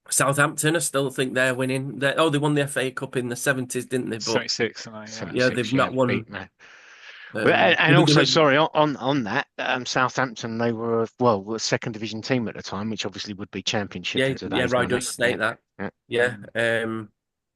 Southampton, I still think they're winning. They won the FA Cup in the 70s, didn't they? But 76, and yeah. yeah, 76, they've yeah, not won. beat man. Well, and They were also, gonna, sorry, on that, Southampton, they were well, a second division team at the time, which obviously would be championship yeah, in yeah. today's Roy money. does Yeah, state that. yeah. Yeah. Mm.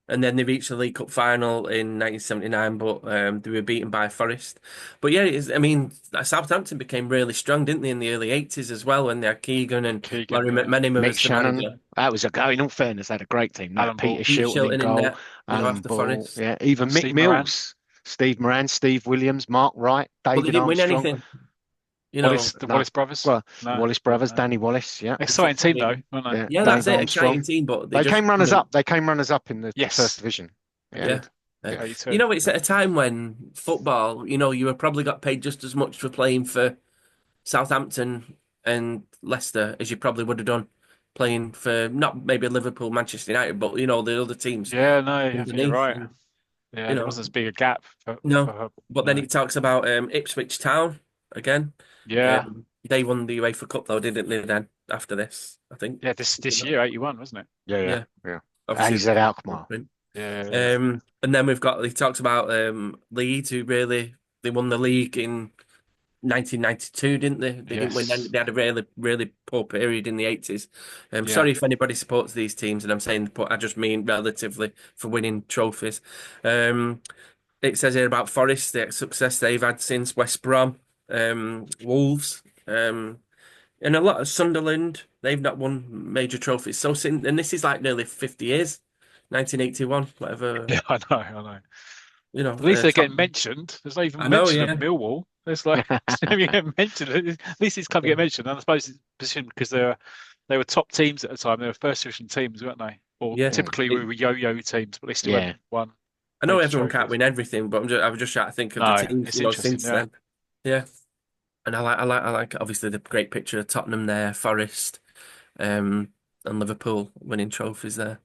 And then they reached the League Cup final in 1979, but they were beaten by Forest. But yeah, I mean, Southampton became really strong, didn't they, in the early 80s as well, when they had Keegan and Keegan, Larry yeah. McMenamin Mick as the manager. Shannon, that was a go. In all fairness, they had a great team. That Alan Peter Ball, Peter Shilton in Shilton in goal, net, Alan after Ball, Forest. yeah, even Mick Steve Moran, Mills, Steve Moran, Steve Williams, Mark Wright, But they David didn't win Armstrong. anything, you know. Wallace, the No, Wallace brothers. well, No, Wallace brothers, no. Danny Wallace, yeah, Exciting team though, I weren't yeah, Yeah, that's Dave it. Exciting Armstrong. team, but they They just came runners up. They came runners up in the they? first Yes, division. they Yeah, Yeah. did. Uh, yeah, you 82. know, it's yeah. at a time when football, you were probably got paid just as much for playing for Southampton and Leicester as you probably would have done playing for not maybe Liverpool, Manchester United, but the other teams Yeah, no, I think you're underneath. right. And, Yeah, you there know, wasn't as big a gap for no. her. But then No. he talks about Ipswich Town again. Yeah, They won the UEFA Cup though, didn't they? Then after this, I think. yeah. This year, 81, wasn't it? Yeah, yeah, Yeah, yeah. obviously. AZ Alkmaar. Yeah, yeah. And then he talks about Leeds, who really they won the league in 1992, didn't they? They didn't win. Yes. They had a really, really poor period in the 80s. Yeah. Sorry if anybody supports these teams, and I'm saying, but I just mean relatively for winning trophies. Um, it says here about Forest, the success they've had since West Brom, Wolves, and a lot of Sunderland. They've not won major trophies. So since, and this is like nearly 50 years, 1981, whatever. Yeah, I know, I know. You know, At least they're top. getting mentioned. There's not I even know, mention of yeah, Millwall. It's like you get mentioned. At least it's come to yeah, get mentioned. And I suppose it's positioned because they were top teams at the time. They were first division teams, weren't they? Or yeah. Mm. typically we were yo-yo teams, but they still Yeah. hadn't won I know major everyone can't trophies. win everything, but I was just trying to think of the No, teams, it's interesting. since Yeah, then. Yeah, and I like obviously the great picture of Tottenham there, Forest, um, and Liverpool winning trophies there.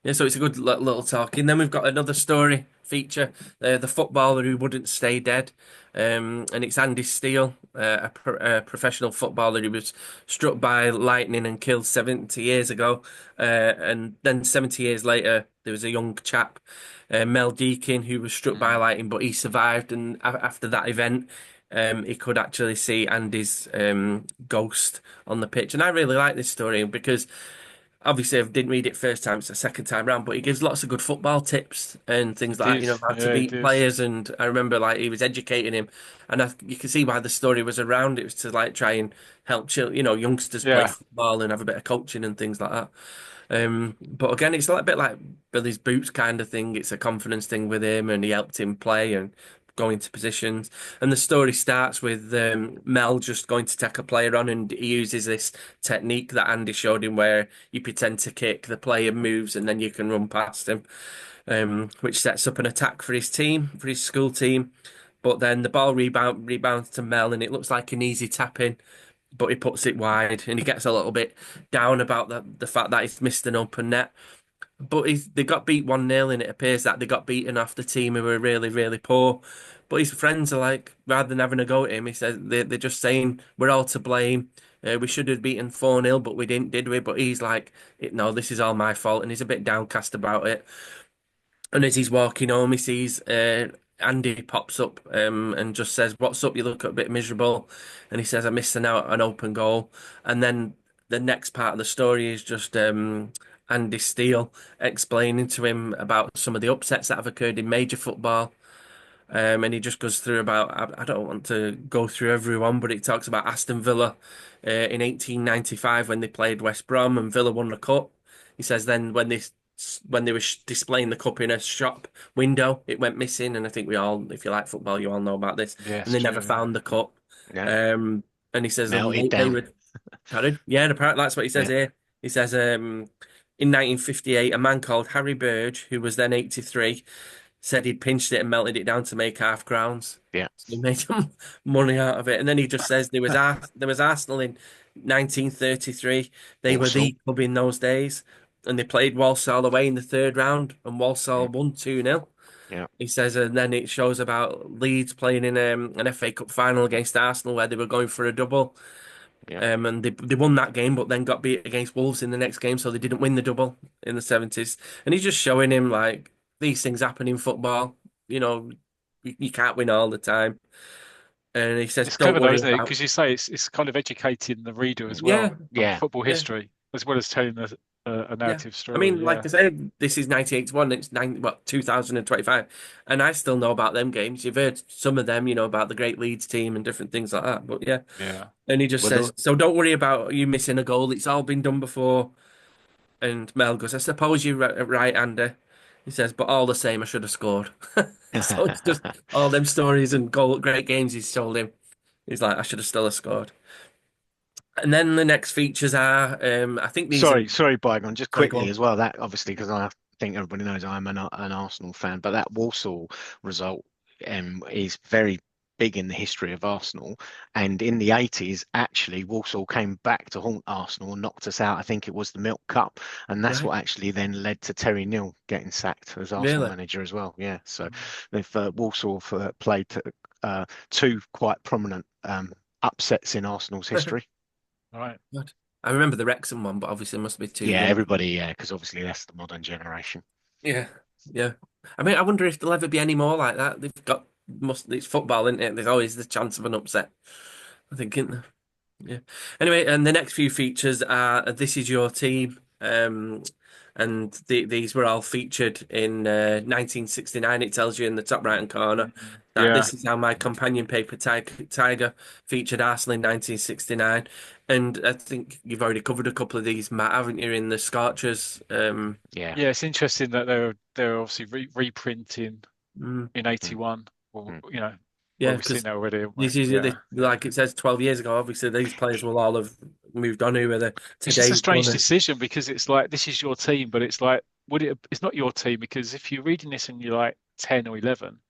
Yeah, so it's a good little talk. And then we've got another story feature, the footballer who wouldn't stay dead. And it's Andy Steele, a professional footballer who was struck by lightning and killed 70 years ago. And then 70 years later, there was a young chap, Mel Deakin, who was struck by mm. lightning, but he survived. And after that event, he could actually see Andy's ghost on the pitch. And I really like this story because obviously I didn't read it first time, it's the second time round, but he gives lots of good football tips and things It like that, did. how to Yeah, it beat did. players. And I remember like he was educating him, and you can see why the story was around. It was to like try and help youngsters play Yeah, football and have a bit of coaching and things like that. But again, it's a bit like Billy's Boots kind of thing. It's a confidence thing with him, and he helped him play and go into positions. And the story starts with Mel just going to take a player on, and he uses this technique that Andy showed him, where you pretend to kick, the player moves, and then you can run past him, which sets up an attack for his team, for his school team. But then the ball rebounds to Mel, and it looks like an easy tap in, but he puts it wide, and he gets a little bit down about the fact that he's missed an open net. But they got beat 1-0, and it appears that they got beaten off the team who were really, really poor. But his friends are like, rather than having a go at him, he says they're just saying we're all to blame. We should have beaten 4-0, but we didn't, did we? But he's like, no, this is all my fault, and he's a bit downcast about it. And as he's walking home, he sees Andy pops up and just says, "What's up? You look a bit miserable." And he says, "I missed an open goal." And then the next part of the story is just Andy Steele explaining to him about some of the upsets that have occurred in major football. And he just goes through about, I don't want to go through everyone, but it talks about Aston Villa in 1895 when they played West Brom and Villa won the cup. He says then when they were displaying the cup in a shop window, it went missing. And I think we all, if you like football, you all know about this. yeah, And it's they never true. Yeah, found the cup. Yeah. Um, and he says, and Melted they down. were, pardon? Yeah, apparently that's what he says Yeah. here. He says, in 1958, a man called Harry Burge, who was then 83, said he'd pinched it and melted it down to make half crowns. Yeah. So he made some money out of it. And then he just says there was Arsenal in 1933. They were Warsaw. the club in those days. And they played Walsall away in the third round, and Yeah. Walsall won 2-0. Yeah. He says, and then it shows about Leeds playing in an FA Cup final against Arsenal where they were going for a double. Yeah. And they won that game, but then got beat against Wolves in the next game, so they didn't win the double in the 70s. And he's just showing him like these things happen in football. You know, you can't win all the time. And he says, it's don't clever though, worry isn't it? about. Because you say it's kind of educating the reader as Yeah, well on Yeah. football yeah, history as well as telling a yeah. narrative I story. mean, like Yeah, I said, this is 1981. It's 2025, and I still know about them games. You've heard some of them, about the great Leeds team and different things like that. But yeah, yeah. and he just Well, says, look. so don't worry about you missing a goal. It's all been done before. And Mel goes, I suppose you're right, Andy. He says, but all the same, I should have scored. So it's just all them stories and great games he's told him. He's like, I should have still have scored. And then the next features are, I think these are, Sorry, Bygone. Just sorry, go quickly on. as well. That obviously because I think everybody knows I'm an Arsenal fan, but that Walsall result is very big in the history of Arsenal. And in the 80s, actually, Walsall came back to haunt Arsenal and knocked us out. I think it was the Milk Cup, and that's Right, what actually then led to Terry Neill getting sacked as Arsenal really? manager as well. Yeah, so they've Walsall played two quite prominent upsets in Arsenal's history. Right. God. I remember the Wrexham one, but obviously it must be too Yeah, young. everybody, yeah, because obviously that's the modern generation. Yeah, yeah. I mean, I wonder if there'll ever be any more like that. They've got it's football, isn't it? There's always the chance of an upset. I think, isn't there? Yeah. Anyway, and the next few features are "This Is Your Team," and these were all featured in 1969. It tells you in the top right hand corner that Yeah. this is how my companion paper Tiger featured Arsenal in 1969. And I think you've already covered a couple of these, Matt, haven't you? In the Scorchers. Yeah. Yeah, it's interesting that they're obviously reprinting Mm, in Mm, 81. Well, mm. well, yeah, we've seen because that already, haven't we? this is Yeah. like it says 12 years ago. Obviously, these players will all have moved on who are the It's just a today's strange runners. decision because it's like this is your team, but it's like it's not your team because if you're reading this and you're like 10 or 11,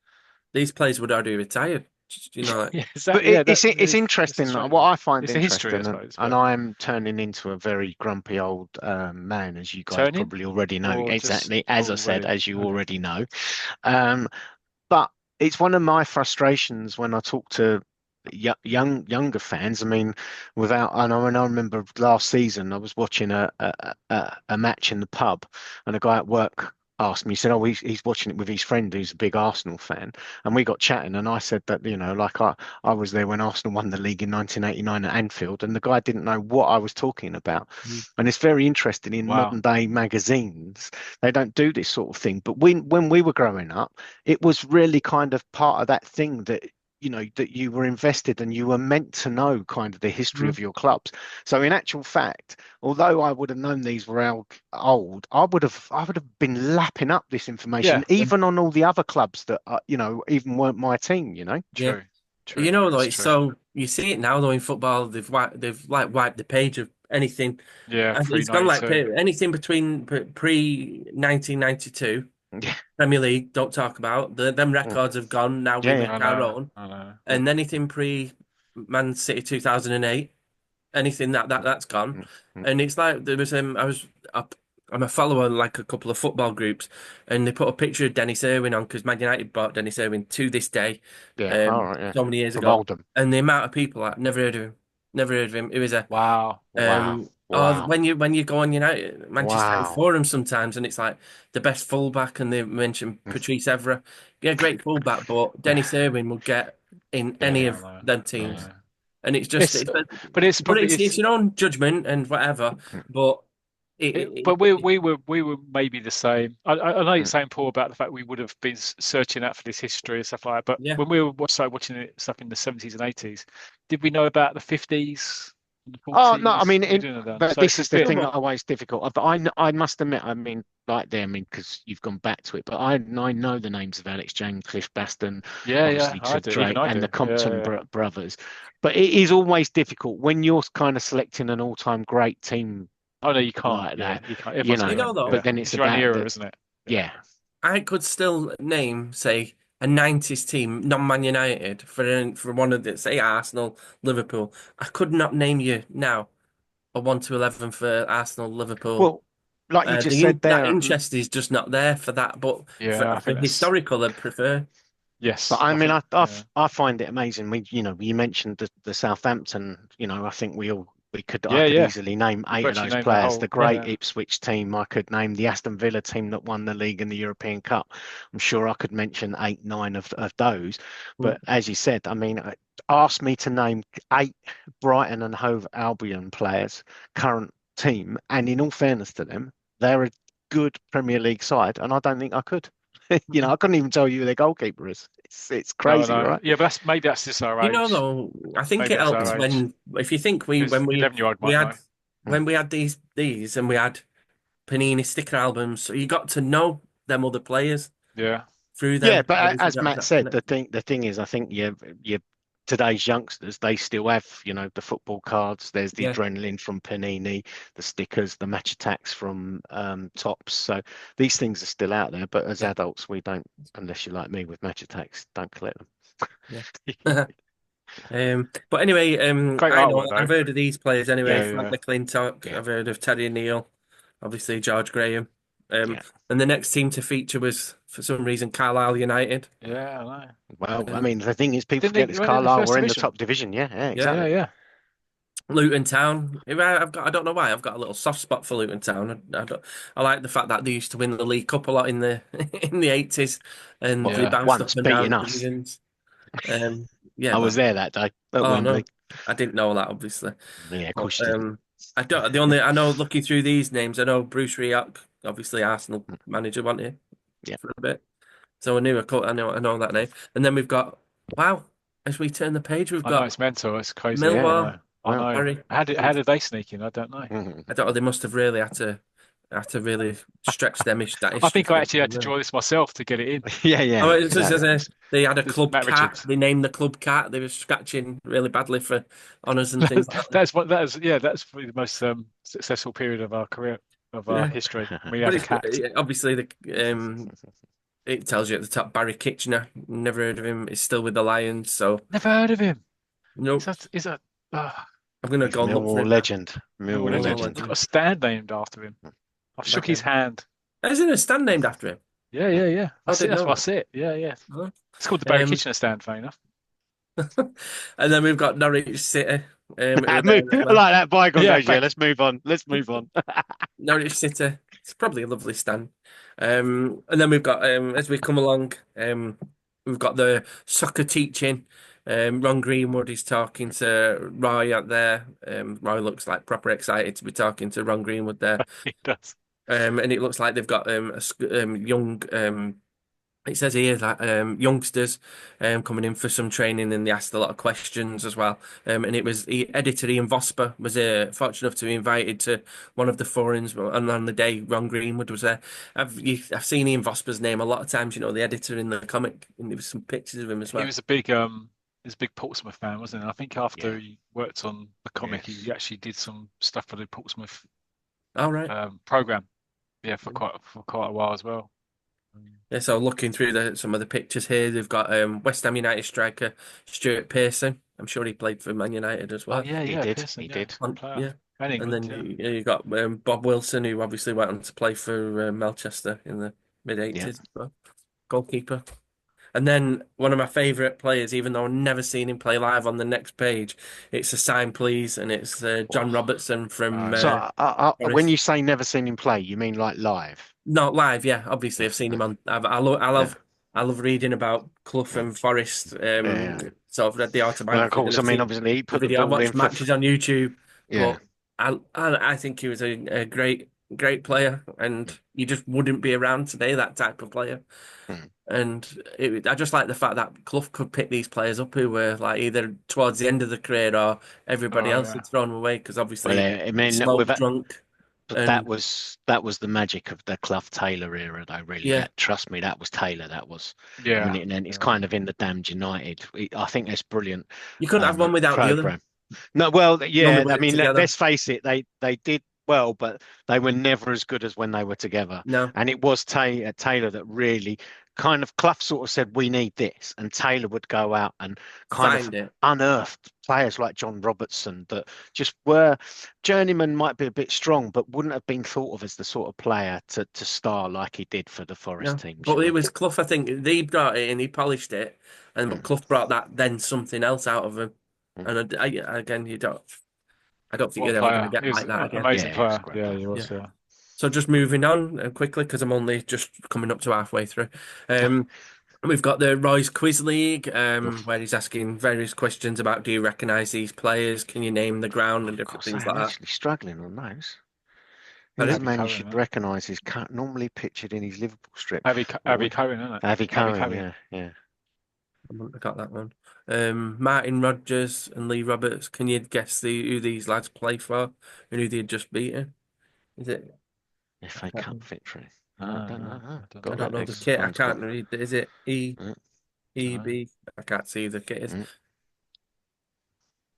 These players would already retired. You know, like yeah, But exactly. Yeah, it's it's a interesting. strange What one. I find It's the history, I interesting, suppose, and but I'm turning into a very grumpy old man, as you guys turning probably already know. or just Exactly, as I said, already. as you Okay. already know. Um, but it's one of my frustrations when I talk to younger fans. I mean, when I remember last season, I was watching a match in the pub, and a guy at work asked me, he said, "Oh, he's watching it with his friend who's a big Arsenal fan," and we got chatting, and I said that like I was there when Arsenal won the league in 1989 at Anfield, and the guy didn't know what I was talking about, Mm. and it's very interesting in Wow. modern day magazines. They don't do this sort of thing, but when we were growing up, it was really kind of part of that thing that that you were invested and you were meant to know kind of the history Mm. of your clubs. So in actual fact, although I would have known these were old, I would have been lapping up this information Yeah, Yeah, even on all the other clubs that even weren't my team. yeah. true. True. You know, though, That's it's true. so you see it now though in football. They've like wiped the page of anything. Yeah, It's gone like pre-92. anything between pre 1992 Yeah. Premier League. Don't talk about them Mm. records have gone. Now we Yeah, yeah. make our I own, know. Mm, and anything pre Man City 2008. Anything mm, that's gone, mm, mm. and it's like there was up. I'm a follower in like a couple of football groups, and they put a picture of Dennis Irwin on because Man United bought Dennis Irwin to this day, Yeah, all right, yeah. so many years From ago, Oldham. and the amount of people like never heard of him, never heard of him. It was a Wow. Wow. or Wow. when you go on United Manchester United Wow. forum sometimes, and it's like the best fullback, and they mention Mm. Patrice Evra, yeah, great fullback, but Yeah. Dennis Irwin will get in any Yeah. Yeah, I of know. them I teams. know. And it's just It's, but it's but probably it's your own judgment and whatever. Mm, But it, But it, it we were maybe the same. I know you're mm. saying, Paul, about the fact we would have been searching out for this history and stuff like that. But yeah. when we were started watching it, stuff in the 70s and 80s, did we know about the 50s and the Oh no, I 40s? mean, We didn't know that. but So this it's a is the bit. thing No, that always difficult. But I must admit, I mean, like there, I mean, because you've gone back to it, but I know the names of Alex James, Cliff Baston, Yeah, yeah, obviously I to do. Even Drake I and the do. Yeah, Compton yeah, brothers. But it is always difficult when you're kind of selecting an all-time great team oh no, you can't. like Yeah, that, you can't. you Everyone's got you know. know them. though, But Yeah, then it's it's your own about era, the isn't it? Yeah. yeah. I could still name, say, a '90s team, non-Man United, for one of the say Arsenal, Liverpool. I could not name you now a 1 to 11 for Arsenal, Liverpool. Well, like you just said That there, interest is just not there for that. But Yeah, I for think that's historical, I'd prefer. but yes. I I mean, think yeah, I find it amazing. You mentioned the Southampton. I think I yeah, could yeah. easily name We've eight of actually those named the players. The whole. great Yeah, Ipswich team. I could name the Aston Villa team that won the league and the European Cup. I'm sure I could mention eight, nine of those. Mm. But as you said, I mean, ask me to name eight Brighton and Hove Albion players, current team, and in all fairness to them, they're a good Premier League side, and I don't think I could. I couldn't even tell you who their goalkeeper is. It's no, crazy, no. right? Yeah, but that's just our You know, age. though, I think Maybe it that's helps our age. when if you think Because 11-year-old we might know. had Mm. when we had these and we had Panini sticker albums, so you got to know them other players Yeah, through Yeah, them. but Obviously, as that Matt that said, the connection. thing is, I think you today's youngsters, they still have, the football cards. There's the Yeah, adrenaline from Panini, the stickers, the match attacks from Tops. So these things are still out there. But as yeah, adults, we don't, unless you're like me with match attacks, don't collect them. yeah. But anyway, great I know artwork I've though. heard of these players anyway. Yeah, Yeah, Frank yeah, McClintock, yeah, I've heard of Terry Neal, obviously George Graham. yeah. And the next team to feature was for some reason Carlisle United. yeah. I know. Well, I Um, mean, the thing is, people Didn't forget they this. went in the Carlisle first were in the division? top division. Yeah, yeah, yeah, Yeah, exactly. yeah. Luton Town. I don't know why I've got a little soft spot for Luton Town. I like the fact that they used to win the League Cup a lot in the in the '80s, and What, they Yeah. bounced up once and beating down us. divisions. Um, yeah, I was but there that day at oh Wembley. no, I didn't know that obviously. Yeah, of But course you didn't. I don't. The only I know looking through these names, I know Bruce Rioch, obviously Arsenal manager, wasn't he, Yeah. for a bit. So I know that name. And then we've got wow. As we turn the page, we've I know got it's mental. It's crazy. I Yeah. Millwall, know. I Well. know. Barry. How did they sneak in? I don't know. Mhm. I don't know. They must have really had to really stretch that I history think I thing. actually had to draw this myself to get it in. Yeah, Oh, yeah. it No, says, they had a This club Matt cat. Richards. They named the club cat. They were scratching really badly for honours and things like that. That's what that is. Yeah, that's probably the most successful period of our career, of our Yeah, history. We but had a it's cat. obviously it tells you at the top Barry Kitchener. Never heard of him. He's still with the Lions. So Never heard of him. Is nope. that is that? Uh, I'm gonna He's go look for Millwall him now. legend. Millwall Millwall Millwall legend. legend. We've got legend. a stand named after him. I've shook his Okay. hand. Isn't there a stand named after him? Yeah, yeah, yeah. I That's it. didn't That's know why I that. see it. Yeah, yeah. Huh? It's called the Barry Um, Kitchener stand, funny enough. and then we've got Norwich City, who are there Move, as like well. that bygone Yeah, days. Yeah, back. let's move on. Let's move on. Norwich City. It's probably a lovely stand. And then we've got as we come along, we've got the soccer teaching. Ron Greenwood is talking to Roy out there. Roy looks like proper excited to be talking to Ron Greenwood there. It does. And it looks like they've got young. It says here that youngsters coming in for some training, and they asked a lot of questions as well. And it was editor Ian Vosper was fortunate enough to be invited to one of the forums, and on the day Ron Greenwood was there. I've seen Ian Vosper's name a lot of times. You know, the editor in the comic, and there was some pictures of him as He well. was he was a big Portsmouth fan, wasn't he? And I think after Yeah. he worked on the comic, he Yes. actually did some stuff for the Portsmouth All right. program. Yeah, for quite a while as well. Yeah, so looking through some of the pictures here, they've got West Ham United striker Stuart Pearson. I'm sure he played for Man United as Oh well. yeah, He yeah, did. Pearson, He yeah, did. good player. Yeah. And And England, then yeah. you got Bob Wilson, who obviously went on to play for Manchester in the mid Yeah. 80s, goalkeeper. And then one of my favourite players, even though I've never seen him play live, on the next page, it's a sign, please, and it's John Oh. Robertson from So, when Forest. you say never seen him play, you mean like live? Not live, yeah. Obviously, I've seen him on. Yeah. I love reading about Clough Yeah. and Forest. Yeah. So I've read the Well, of autobiographies and course. I I've mean, seen obviously, he the put the video. I've ball in watched for. matches on YouTube, Yeah. but I think he was a great player, and you just wouldn't be around today, that type of player. Mm. And I just like the fact that Clough could pick these players up who were like either towards the end of the career or everybody Oh else yeah. had thrown them away because Well, obviously I mean, with smoke that, drunk but and that was the magic of the Clough Taylor era, though. Really, yeah, that trust me, that was Taylor. That was. I mean, Yeah. and then it's Yeah. kind of in the Damned United. I think that's brilliant. you couldn't have one without the other. Program. No, well, They only yeah. I work mean, together. let's face it. They did well, but they were never as good as when they were together. No, And it was Taylor that really kind of Clough sort of said, "We need this," and Taylor would go out and kind of find it. unearthed players like John Robertson that just were journeyman might be a bit strong, but wouldn't have been thought of as the sort of player to star like he did for the Forest No, teams. but You it know. was Clough. I think they brought it and he polished it, and but Mm, Clough brought that then something else out of him. mm. And again, I don't think What a you're ever going to player. get He was like that an again. amazing Yeah, it was a player. great Yeah, player. he Yeah. was. So just moving on quickly because I'm only just coming up to halfway through. Um, we've got the Roy's Quiz League, Oof. where he's asking various questions about do you recognise these players? Can you name the ground and I've got different to say, things like I'm that? actually struggling on those. Who's a Pardon? Abby man you Cohen, should huh? recognise is normally pictured in his Liverpool strip? Abby Or Cohen, isn't it? Avi Abby Cohen, Cohen. yeah, yeah. I wouldn't have got that one. Martin Rodgers and Lee Roberts. Can you guess who these lads play for and who they'd just beaten? Is it? FA I Cup victory. I No, don't no, know. I don't I Got know. don't that know the next. kit. I Mine's got. can't read. Is it Mm, Don't know. EB? I can't see who the kit is. mm.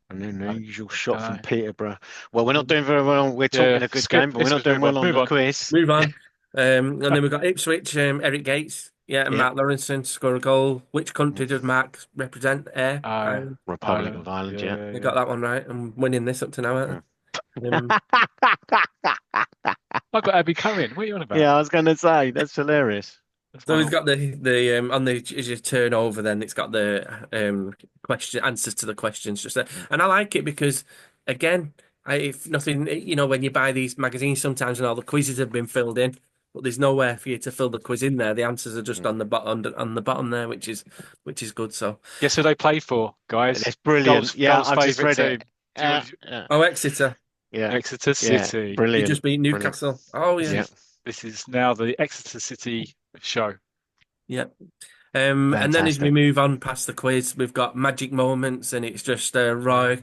And then the I usual don't shot from know. Peterborough. Well, we're not doing very well. We're Yeah, talking a good skip. game, but we're Let's not just doing move on. well on Move the on. quiz. Move on. And then we've got Ipswich, Eric Gates. Yeah, and Yeah, Mark Lawrenson score a goal. Which country does Mark represent? Ireland. Republic of Ireland. Ireland. Yeah, Yeah. yeah, They yeah. got that one right. I'm winning this up to now, aren't Mm. I? I got Abby Cohen. What are you on about? Yeah, I was going to say that's hilarious. That's So my he's got the on the as you turn over, then it's got the question answers to the questions just there, Mm. and I like it because again, if nothing, when you buy these magazines sometimes and all the quizzes have been filled in, but there's nowhere for you to fill the quiz in there. The answers are just Mm. on the bottom there, which is good. So, Guess who they play for, guys? That's brilliant. Yeah, Goals I've just favourite read team. it. Do you Yeah, want yeah, oh, Exeter, yeah, Exeter yeah. City? you Brilliant, just beat brilliant. Newcastle. Oh This yeah, Yeah, is this is now the Exeter City show. yeah. And then as we fantastic. move on past the quiz, we've got magic moments, and it's just Roy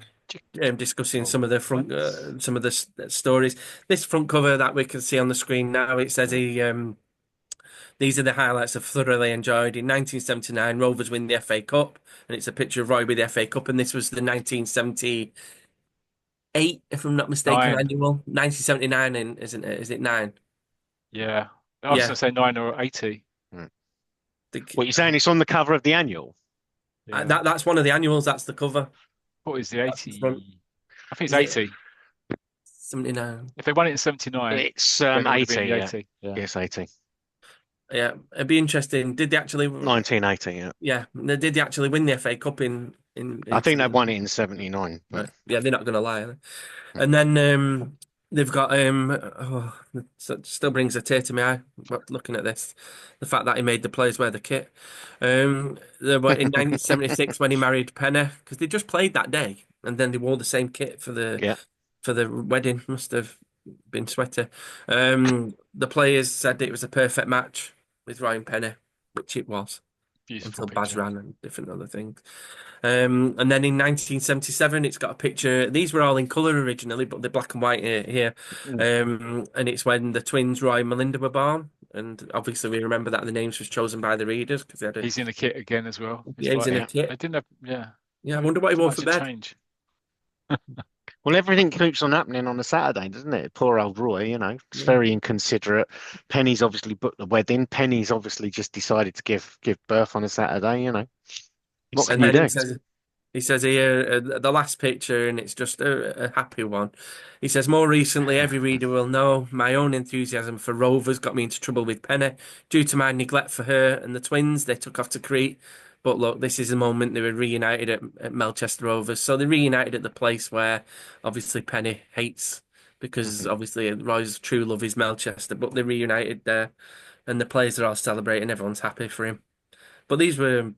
discussing some of the stories. This front cover that we can see on the screen now, it says Mm. these are the highlights I've thoroughly enjoyed. In 1979, Rovers win the FA Cup, and it's a picture of Roy with the FA Cup, and this was the 1978, if I'm not mistaken, 9. annual. 1979, isn't it? Is it 9? Yeah. I was Yeah. going to say 9 or 80. Mm. Think- What you're saying? It's on the cover of the annual. Yeah. that's one of the annuals. That's the cover. What is the That's the front. 80? I think it's Is it 80. 79? If they won it in 79, It's then it would have 80. been the Yeah, 80. Yeah. yes, 80. Yeah, it'd be interesting. Did they actually? 1980. Yeah, Yeah, did they actually win the FA Cup I think they won it 79? in 79. Right. But Yeah, they're not going to lie. Are they? And then they've got so it still brings a tear to my eye looking at this. The fact that he made the players wear the kit. They were in 1976 when he married Penny, because they just played that day, and then they wore the same kit for yeah, the wedding. Must have been sweaty. The players said it was a perfect match with Ryan Penny, which it was Beautiful until Baz picture. ran and different other things. And then in 1977, it's got a picture. These were all in colour originally, but they're black and white here. mm, And it's when the twins Roy and Melinda were born. And obviously, we remember that the names was chosen by the readers because they had He's in the kit again as well. It's yeah, he's in a yeah. They kit. didn't have, yeah, Yeah, I wonder what he wore much for to bed. change. Well, everything keeps on happening on a Saturday, doesn't it? Poor old Roy, it's Yeah. very inconsiderate. Penny's obviously booked the wedding. Penny's obviously just decided to give birth on a Saturday. What can And you then do? he says here, the last picture, and it's just a happy one. He says, more recently, every reader will know my own enthusiasm for Rovers got me into trouble with Penny. Due to my neglect for her and the twins, they took off to Crete. But look, this is the moment they were reunited at Melchester Rovers. So they reunited at the place where obviously Penny hates, because Mhm. obviously Roy's true love is Melchester. But they reunited there, and the players are all celebrating. Everyone's happy for him. But these were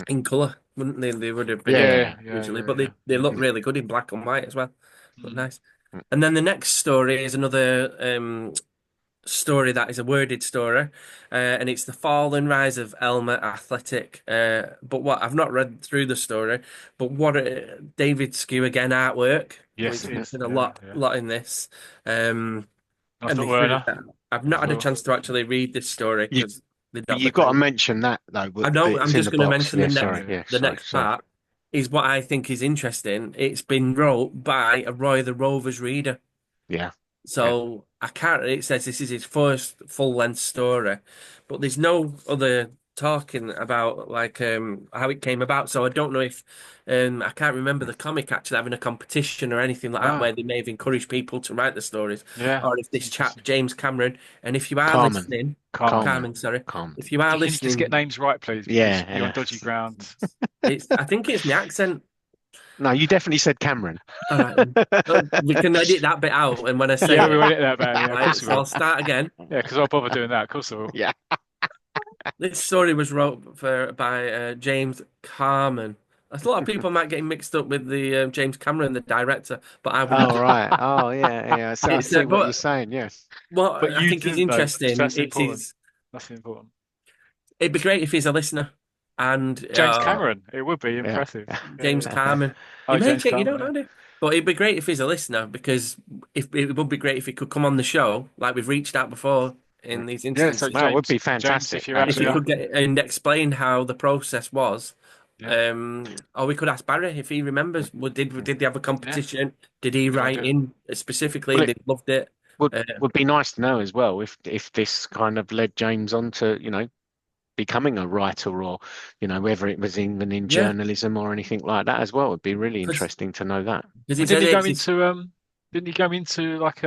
in colour, wouldn't they? They would have been Yeah, in yeah. usually, Yeah. but Yeah. they look Mhm. really good in black and white as well. Look Mm. nice. And then the next story is another story that is a worded story, and it's the fall and rise of Elmer Athletic. But what I've not read through the story, but what David Skew again artwork, Yes, which it we is. did a Yeah. lot Yeah. lot in this. Um, I've and not they threw Werner that. I've not as had a well. chance to actually read this story You, because they but don't you've the got to time. mention that though. I know. I'm It's in just the going to box. mention Yeah, sorry. Yeah. Yeah, the sorry, next sorry. part is what I think is interesting. It's been wrote by a Roy the Rovers reader. Yeah, yeah. So I can't. It says this is his first full length story, but there's no other talking about like how it came about. So I don't know if I can't remember the comic actually having a competition or anything like that where Ah, they may have encouraged people to write the stories, yeah. or if this chap Interesting. James Cameron. And if you are Carmen, listening, Carmen. Carmen, Carmen, sorry, Carmen. if you are Can you just get listening, names right, please? Because you're on Yeah, dodgy ground. I think it's my accent. no, you definitely said Cameron. All right, then. We can edit that bit out, and when I say Yeah, we it, will edit that back. Yeah, of right. course we So I'll will. start again. Yeah, because I'll bother doing that. Of course I will. Yeah. This story was wrote by James Carman. A lot of people might get mixed up with the James Cameron, the director, but I wouldn't Oh, do right. Oh, yeah, yeah. So I it. It's see what you're but saying. Yes. what But I you think is didn't know, because interesting. that's It's important. his. That's important. It'd be great if he's a listener, and James Cameron. It would be Yeah. impressive. Yeah, James yeah. Carman. You Oh, may James think you Cameron. don't Yeah. know it, but it'd be great if he's a listener because if it would be great if he could come on the show, like we've reached out before in these Yeah. So instances. Well, it would be James, if fantastic, you're If actually he up, could absolutely. get and explain how the process was, yeah, or we could ask Barry if he remembers. Did they have a yeah, competition? Did he good write idea. in specifically Well, and it they loved it? would Uh, would be nice to know as well if this kind of led James on to, becoming a writer or, whether it was even in yeah, journalism or anything like that as well. It'd be really because interesting to know that. he And said didn't he go it's into Didn't he go into like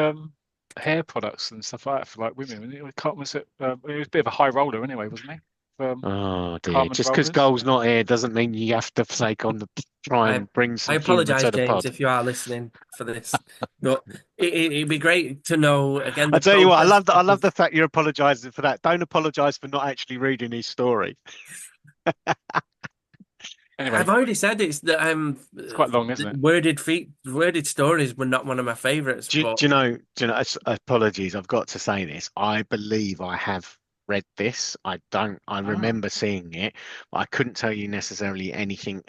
hair products and stuff like that for like women? I can't was it? He was a bit of a high roller anyway, wasn't he? Oh dear. Carmen Just because Rollers. goal's not here doesn't mean you have to take on the try I and bring I some humour apologize, to the James, pod. if you are listening for this, but it'd be great to know again I the tell you what, process. I love Because the fact you're apologising for that. Don't apologise for not actually reading his story. Anyway, I've already said it's that it's quite long, isn't it? worded stories were not one of my favorites, but Do you know, apologies, I've got to say this. I believe I have read this. I Ah, remember seeing it, but I couldn't tell you necessarily anything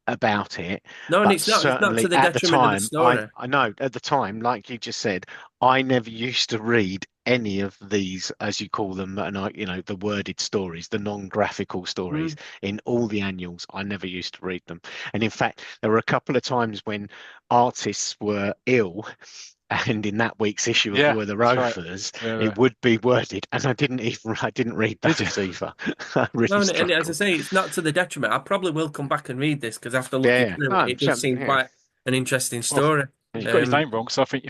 about it, no, and but it's not to certainly the at the detriment of the time, story. I know at the time, like you just said, I never used to read any of these, as you call them, and the worded stories, the non-graphical stories Mm, in all the annuals. I never used to read them, and in fact, there were a couple of times when artists were ill. And in that week's issue of yeah, Were the that's right. Rovers, Yeah. it would be worded, and I didn't read Did you? those either. I really no, and as I struggled. say, it's not to the detriment. I probably will come back and read this because after Yeah, looking yeah. through it, No, it does seem yeah. quite an interesting Well, story. you got his Um, name wrong, so I think you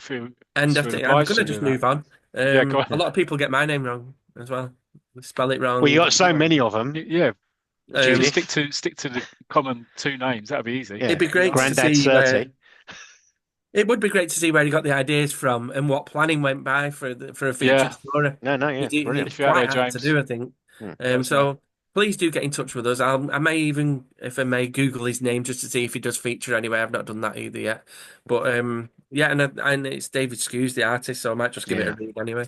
and I feel think I'm obliged gonna to do just that. move on. Yeah, go A ahead. lot of people get my name wrong as well. They spell it Well, you wrong. got so many of them. Yeah, just Um, Judith, stick to the common two names. That'd be easy. it'd yeah, be Be all great right. to Grandad see where Surtee. it would be great to see where he got the ideas from and what planning went by for a featured Yeah, story. No, no, yeah, brilliant. It's if you're out quite there, hard to James, do, I think. let us know. So please do get in touch with us. I may even, if I may, Google his name just to see if he does feature anywhere. I've not done that either yet. But yeah, and it's David Skews, the artist, so I might just give it a Yeah, read anyway.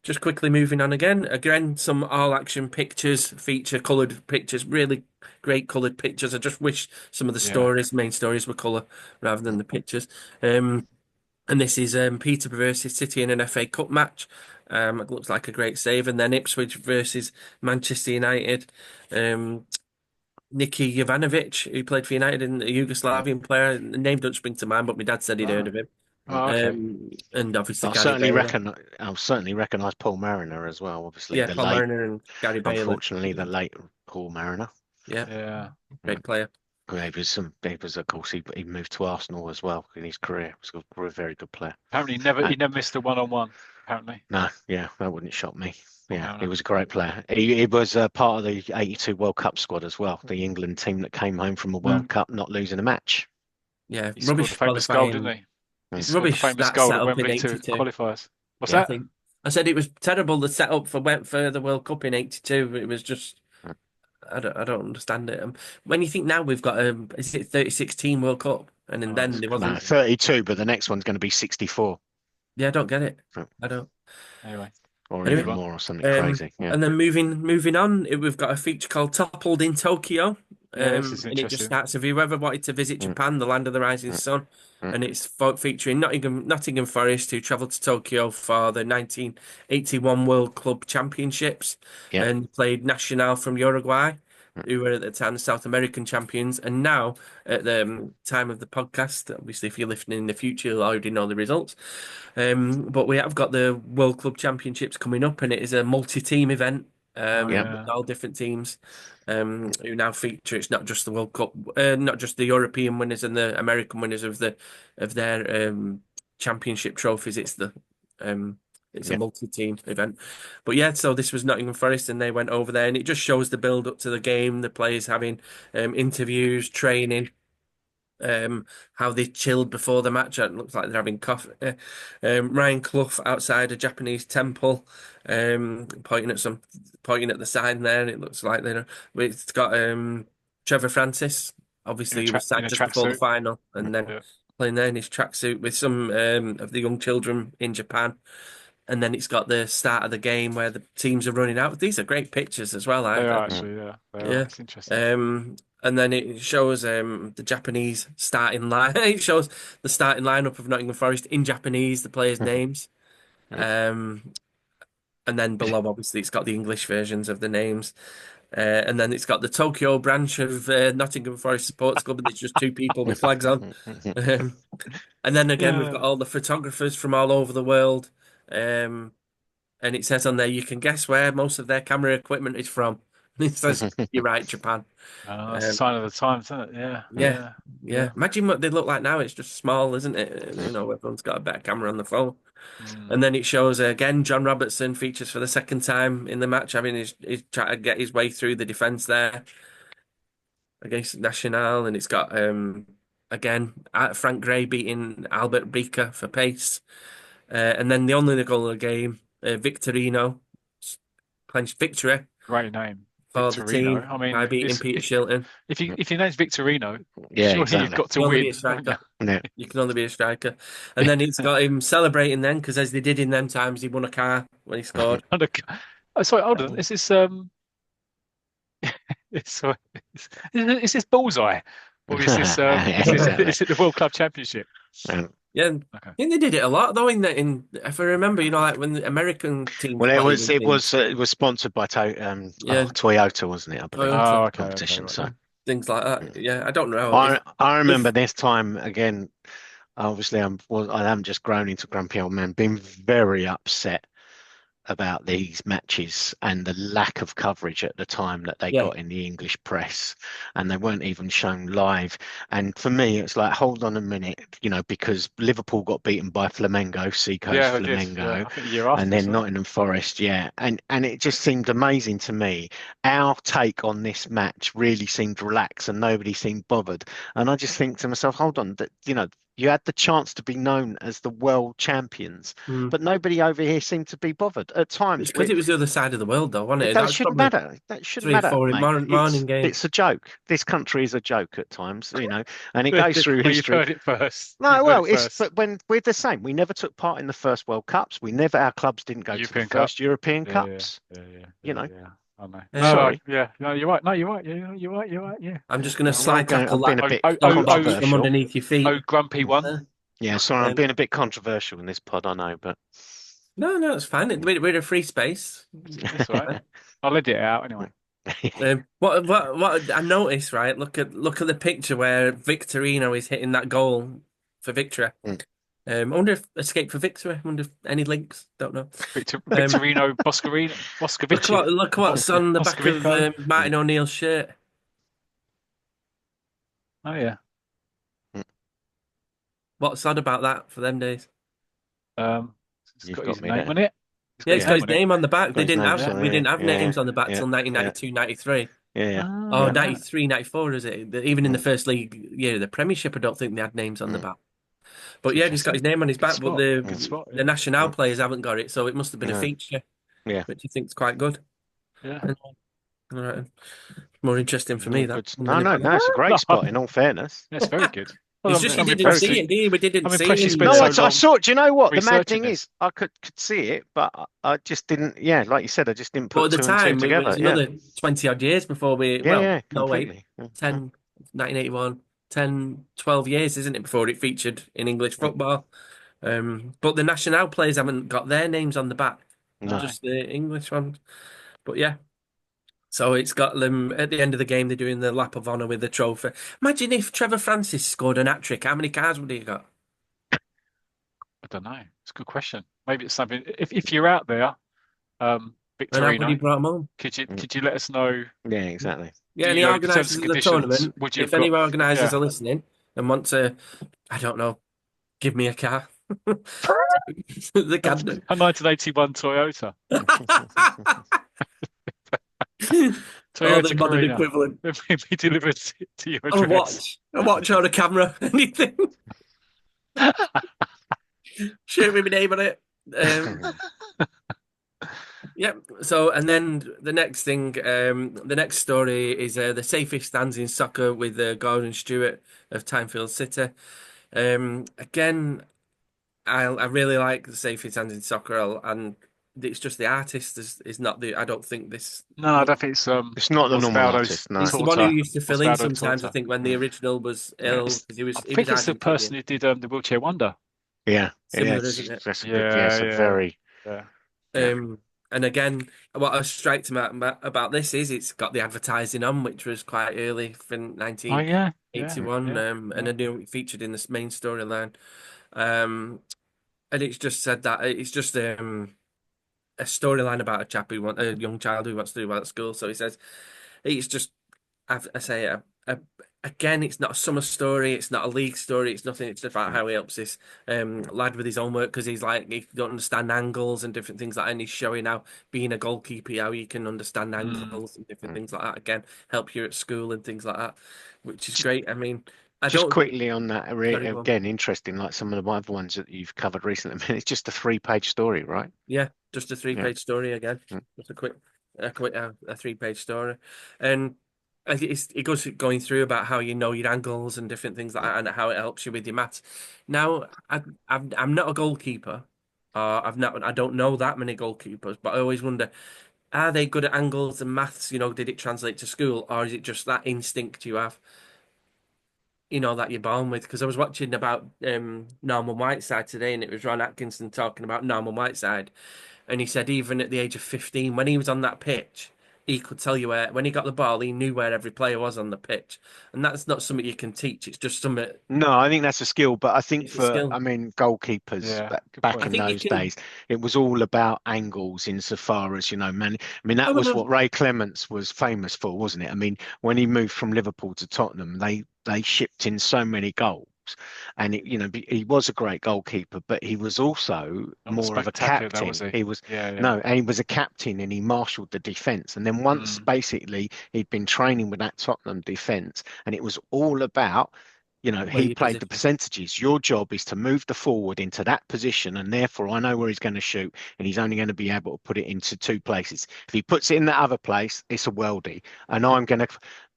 Just quickly moving on again. Again, some all action pictures, feature coloured pictures, really great coloured pictures. I just wish some of the Yeah, main stories were colour rather than the pictures. Um, and this is Peter versus City in an FA Cup match. It looks like a great save. And then Ipswich versus Manchester United. Um, Niki Jovanovic, who played for United and a Yugoslavian player. The name doesn't spring to mind, but my dad said he'd heard oh, of him. okay. And obviously Gary Baylor. I'll certainly recognise Paul Mariner as well. Obviously, Yeah, Paul Mariner and Gary Baylor. unfortunately, the late Paul Mariner. Yeah, Yeah, Mm. great player. He was, of course, he moved to Arsenal as well in his career. He was a very good player. apparently Uh, he never missed a one-on-one. Apparently, no, yeah, that wouldn't shock me. Paul Yeah, he Mariner. was a great player. He was part of the '82 World Cup squad as well, the England team that came home from a World Mm. Cup not losing a match. Yeah, He scored the rubbish famous goal, didn't qualifying. he? He Mm. scored the Rubbish famous that goal set at up in Wembley to 82. qualifiers. What's I Yeah. that? think I said it was terrible the setup for the World Cup in 82. It was just I don't understand it. When you think now we've got is it 2016 World Cup and Oh, then that's there No, wasn't. crazy. 32, but the next one's going to be 64 Yeah, I don't get it. I don't. Anyway, or Anyway, move even on. more or something crazy. Yeah. and then moving on, we've got a feature called Toppled in Tokyo. Yeah, this is And it just interesting. starts. Have you ever wanted to visit Mm, Japan, the land of the rising mm, sun? mm. And it's featuring Nottingham Forest, who travelled to Tokyo for the 1981 World Club Championships Yeah. and played Nacional from Uruguay, Mm. who were at the time the South American champions. And now, at the time of the podcast, obviously, if you're listening in the future, you'll already know the results. But we have got the World Club Championships coming up, and it is a multi-team event Oh Yeah. with yeah, all different teams who now feature. It's not just the World Cup, not just the European winners and the American winners of their championship trophies. It's a Yeah. multi-team event. But yeah, so this was Nottingham Forest, and they went over there, and it just shows the build up to the game, the players having interviews, training how they chilled before the match. It looks like they're having coffee. Ryan Clough outside a Japanese temple, pointing at the sign there, and it looks like they're. It's got Trevor Francis. Obviously, he was in a sacked just before the tracksuit. final, and then Yeah, playing there in his tracksuit with some of the young children in Japan. And then it's got the start of the game where the teams are running out. These are great pictures as well. they are I Mm. actually. Yeah, they are. yeah. It's interesting. And then it shows the Japanese starting line. It shows the starting lineup of Nottingham Forest in Japanese, the players' names. Yeah. Um, and then below, obviously, it's got the English versions of the names. And then it's got the Tokyo branch of Nottingham Forest Sports Club, and it's just two people with flags on. Um, and then again, we've got Yeah. all the photographers from all over the world. And it says on there, you can guess where most of their camera equipment is from. He says, "You're right, Japan." That's a Um, sign of the times, isn't it? Yeah, yeah, yeah, yeah. yeah. Imagine what they look like now. It's just small, isn't it? You know, everyone's got a better camera on the phone. Mm. And then it shows again, John Robertson features for the second time in the match. I mean, he's trying to get his way through the defence there against Nacional, and it's got again Frank Gray beating Albert Beaker for pace, and then the only goal of the game, Victorino clenched victory Great name, for the Victorino. team I mean, by beating Peter Shilton. if your name's Victorino, Yeah, surely you've exactly. got You to can only be win, a haven't you? striker. Yeah. You can only be a striker, and then it's got him celebrating then because as they did in them times, he won a car when he scored. Oh, sorry, hold on. Is this it's, sorry, is this Bullseye, or is this Yeah, exactly. is it the World Club Championship? Um, Yeah, Okay. I think they did it a lot though. In if I remember, you know, like when the American teams well, it played was and it things. was it was sponsored by Yeah, Toyota, wasn't it? I believe Toyota, Oh, the okay, okay, competition. right. So things like that. Yeah, I don't know I remember if this time again. Obviously, I am just grown into grumpy old man, being very upset about these matches and the lack of coverage at the time that they yeah. got in the English press, and they weren't even shown live. And for me, it's like, hold on a minute, because Liverpool got beaten by Flamengo, Seacoast Yeah, I did. Yeah, Flamengo, I think a year after and this, then wasn't it? Nottingham Forest, yeah. And it just seemed amazing to me. Our take on this match really seemed relaxed and nobody seemed bothered. And I just think to myself, hold on, you had the chance to be known as the world champions, Mm. but nobody over here seemed to be bothered. At It's times, because it was the other side of the world, though, wasn't it? that That's shouldn't probably matter. That shouldn't three or matter, four mate. morning game. It's a joke. This country is a joke at times, and it goes through Well, you've history. heard it first. You've No, heard well, it first. but when we're the same, we never took part in the first World Cups. Our clubs didn't go to the European Cup. first European Yeah, yeah, Cups. yeah, yeah, You yeah, know, yeah. I know. No, Um, no, sorry. yeah, no, you're right. No, you're right. Yeah, you're right. You're right. Yeah. I'm just going to slide I'm tackle being that a bit soapbox from controversial. underneath your feet. Grumpy one. Yeah, sorry, I'm Um, being a bit controversial in this pod, I know, but no, it's fine. We're a free space. That's all right. I'll edit it out anyway. What I noticed, right? Look at the picture where Victorino is hitting that goal for victory. I wonder if Escape for Victory. I wonder if any links. Don't know. Victorino Boscovici. Look what's on the back of Boscovico. Martin O'Neill's shirt. Oh yeah. What's odd about that for them days? It's You've got got his me name there. on it. Yeah, it's got his on it. name on the back. Got his name, so We didn't have yeah, names on the back yeah, till 1992, 93. yeah, Oh, yeah. 93, 94, is it? Even in the first league, yeah, the Premiership, I don't think they had names on the Mm. back. But yeah, he's got his name on his Good back, but spot. the Good spot. the National players haven't got it, so it must have been a No. feature, Yeah. which he thinks quite good. Yeah. All right. More interesting for me, No, that. good. No, it's a great spot, in all fairness. That's very good. Well, It's just you I'm didn't impressed. see it, did you? We didn't I'm see impressed you it. spent No, so I long saw it. Do you know what? The mad researching thing this. is, I could see it, but I just didn't, yeah, like you said, I just didn't But put at the two and two time, it together. was Yeah. another 20 odd years before Yeah, no, wait, completely. Yeah. 1981, 10, 12 years, isn't it, before it featured in English football? But the national players haven't got their names on the back, No. just the English ones. But yeah, so it's got them at the end of the game. They're doing the lap of honour with the trophy. Imagine if Trevor Francis scored an hat trick. How many cards would he have got? I don't know. It's a good question. Maybe it's something. If you're out there, And how would he Victorino, brought them home? could you let us know? Yeah, exactly. Yeah, Do any you know the terms organisers and of the conditions? tournament, Would you have if any got? organisers Yeah. are listening and want to, I don't know, give me a car. The can do. A 1981 Toyota. Or the Toyota modern Carina. equivalent. Be delivered to your Or address. a watch or a camera, anything. Shoot with my name on it. Yep. So, and then the next thing, the next story is the safest stands in soccer with Gordon Stewart of Tynefield City. Again, I really like the safest stands in soccer, and it's just the artist is not the. I don't think this. No, I don't think it's It's not the normal Osvaldo's artist, no. He's the one who Torta. used to fill in Osvaldo sometimes. I Torta. think when the original was ill, because I he think was it's the person Argentinian. who did the Wheelchair Wonder. Yeah, Similar, it's, isn't it? that's a good, it's a Yeah, very, yeah. yeah. And again, what strikes me about this is it's got the advertising on, which was quite early from Oh yeah, 1981, yeah. and I knew it featured in the main storyline. And it's just said that it's just a storyline about a young child who wants to do well at school. So he says it's just I say again, it's not a summer story, it's not a league story, it's nothing. It's just about Mm, how he helps this lad with his own work because he's like he don't understand angles and different things like that. And he's showing how being a goalkeeper how you can understand Mm. angles and different mm. things like that. Again, help you at school and things like that, which is Just great. I mean, I just don't think quickly on that, very well. again, interesting, like some of the other ones that you've covered recently. I mean, it's just a three-page story, right? Yeah, just a Yeah. three-page story again. Mm, Just a three-page story, and it goes going through about how you know your angles and different things like mm. that, and how it helps you with your maths. Now, I'm not a goalkeeper. I don't know that many goalkeepers, but I always wonder, are they good at angles and maths? Did it translate to school, or is it just that instinct you have? That you're born with. Because I was watching about Norman Whiteside today, and it was Ron Atkinson talking about Norman Whiteside. And he said even at the age of 15, when he was on that pitch, he could tell you when he got the ball, he knew where every player was on the pitch. And that's not something you can teach. It's just something, No, I think that's a skill, but I think it's a for, skill. I mean, goalkeepers Yeah, good back I point. in think you those can. days, it was all about angles insofar as, man. I mean, Oh, that was no, what Ray Clemence was famous for, wasn't it? I mean, when he moved from Liverpool to Tottenham, they shipped in so many goals. And he was a great goalkeeper, but he was also Not more of a spectacular though, was captain. he? He was Yeah, yeah. no, and he was a captain, and he marshaled the defence. And then once Mm. basically he'd been training with that Tottenham defence, and it was all about where he your played the position. percentages. Your job is to move the forward into that position, and therefore I know where he's going to shoot, and he's only going to be able to put it into two places. If he puts it in that other place, it's a worldie, and I'm going to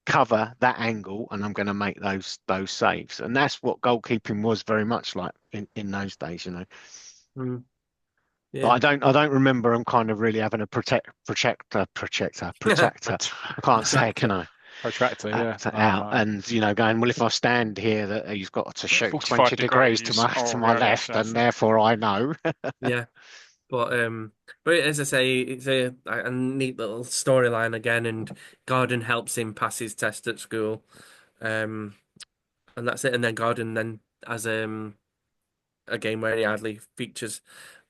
cover that angle, and I'm going to make those saves. And that's what goalkeeping was very much like in those days. Mm, But yeah. I don't remember him kind of really having a protector. Ret- I can't say it, can Protractor. I? Protractor, yeah. No, Out no. and going, well, if I stand here that he's got to shoot 45 20 degrees to degrees. my to Oh, my yeah, left, that's and it. therefore I know. Yeah. But as I say, it's a neat little storyline again, and Gordon helps him pass his test at school. Um, and that's it. And then Gordon then has a game where he hardly features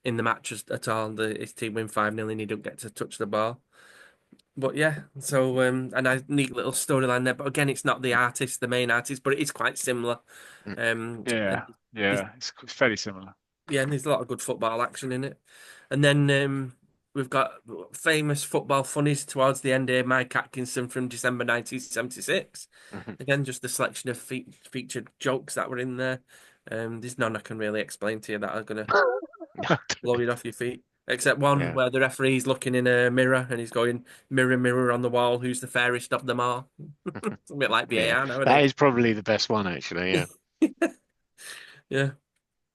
in the match at all. His team win 5-0 and he don't get to touch the ball. But yeah, so and a neat little storyline there. But again, it's not the main artist, but it is quite similar. And Yeah, there's, yeah. It's fairly similar. yeah, and there's a lot of good football action in it. And then we've got famous football funnies towards the end here. Mike Atkinson from December 1976. Again, just a selection of featured jokes that were in there. There's none I can really explain to you that are gonna blow you off your feet. Except one Yeah. where the referee's looking in a mirror and he's going, "Mirror, mirror on the wall, who's the fairest of them all?" It's a bit like Yeah. VAR That nowadays. is probably the best one, actually. Yeah. Yeah.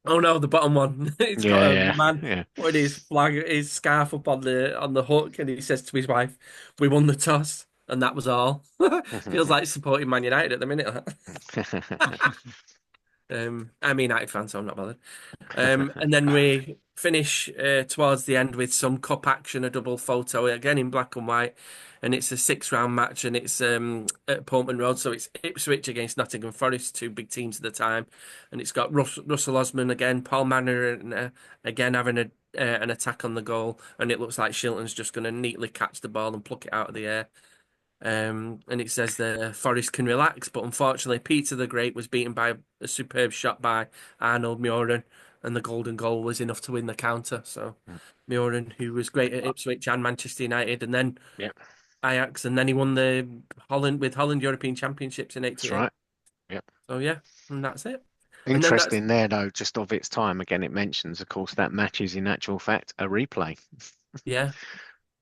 Oh no, the bottom one. It's got Yeah. a Yeah. man Yeah. putting his scarf up on the hook, and he says to his wife, "We won the toss, and that was all." Feels like supporting Man United at the minute. I'm a United fan, so I'm not bothered. And then we finish towards the end with some cup action, a double photo again in black and white, and it's a six-round match, and it's at Portman Road, so it's Ipswich against Nottingham Forest, two big teams at the time, and it's got Russell Osman again, Paul Manor, and again having an attack on the goal, and it looks like Shilton's just going to neatly catch the ball and pluck it out of the air. And it says the Forest can relax, but unfortunately, Peter the Great was beaten by a superb shot by Arnold Muren, and the golden goal was enough to win the counter. So Muren, who was great at Ipswich and Manchester United, and then Yeah. Ajax, and then he won the Holland European Championships in That's '88. right. Yeah. So yeah, and that's it. And then that's Interesting there, though, just of its time. Again, it mentions, of course, that match is in actual fact a replay. yeah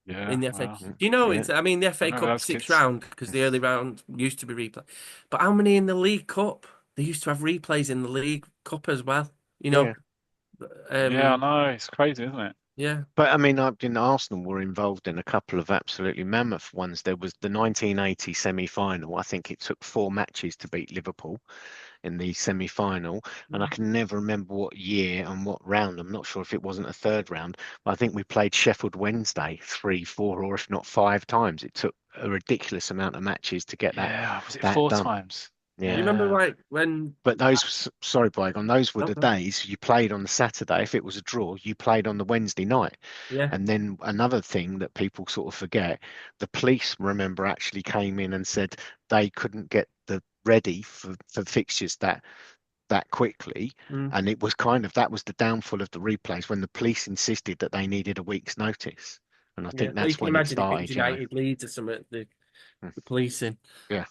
Yeah, in the FA. well, Do you know Yeah. it's? I mean, the I FA remember Cup those sixth kids. round because the early round used to be replay, but how many in the League Cup? They used to have replays in the League Cup as well. You know, Yeah. Yeah, I um, know. It's crazy, isn't it? yeah, But I mean, Arsenal were involved in a couple of absolutely mammoth ones. There was the 1980 semi-final. I think it took four matches to beat Liverpool in the semi-final, and I can never remember what year and what round. I'm not sure if it wasn't a third round, but I think we played Sheffield Wednesday three, four, or if not five times. It took a ridiculous amount of matches to get that Yeah, was it that four done. times? You remember Yeah. like when? But sorry, Bygone, those were the Okay. days you played on the Saturday. If it was a draw, you played on the Wednesday night. Yeah. And then another thing that people sort of forget, the police, remember, actually came in and said they couldn't get the ready for fixtures that quickly. Mm. And it was kind of that was the downfall of the replays when the police insisted that they needed a week's notice. And I Yeah. think Well, you that's can when it imagine if it was started, you know. United Leeds or something, Mm. the policing. Yeah.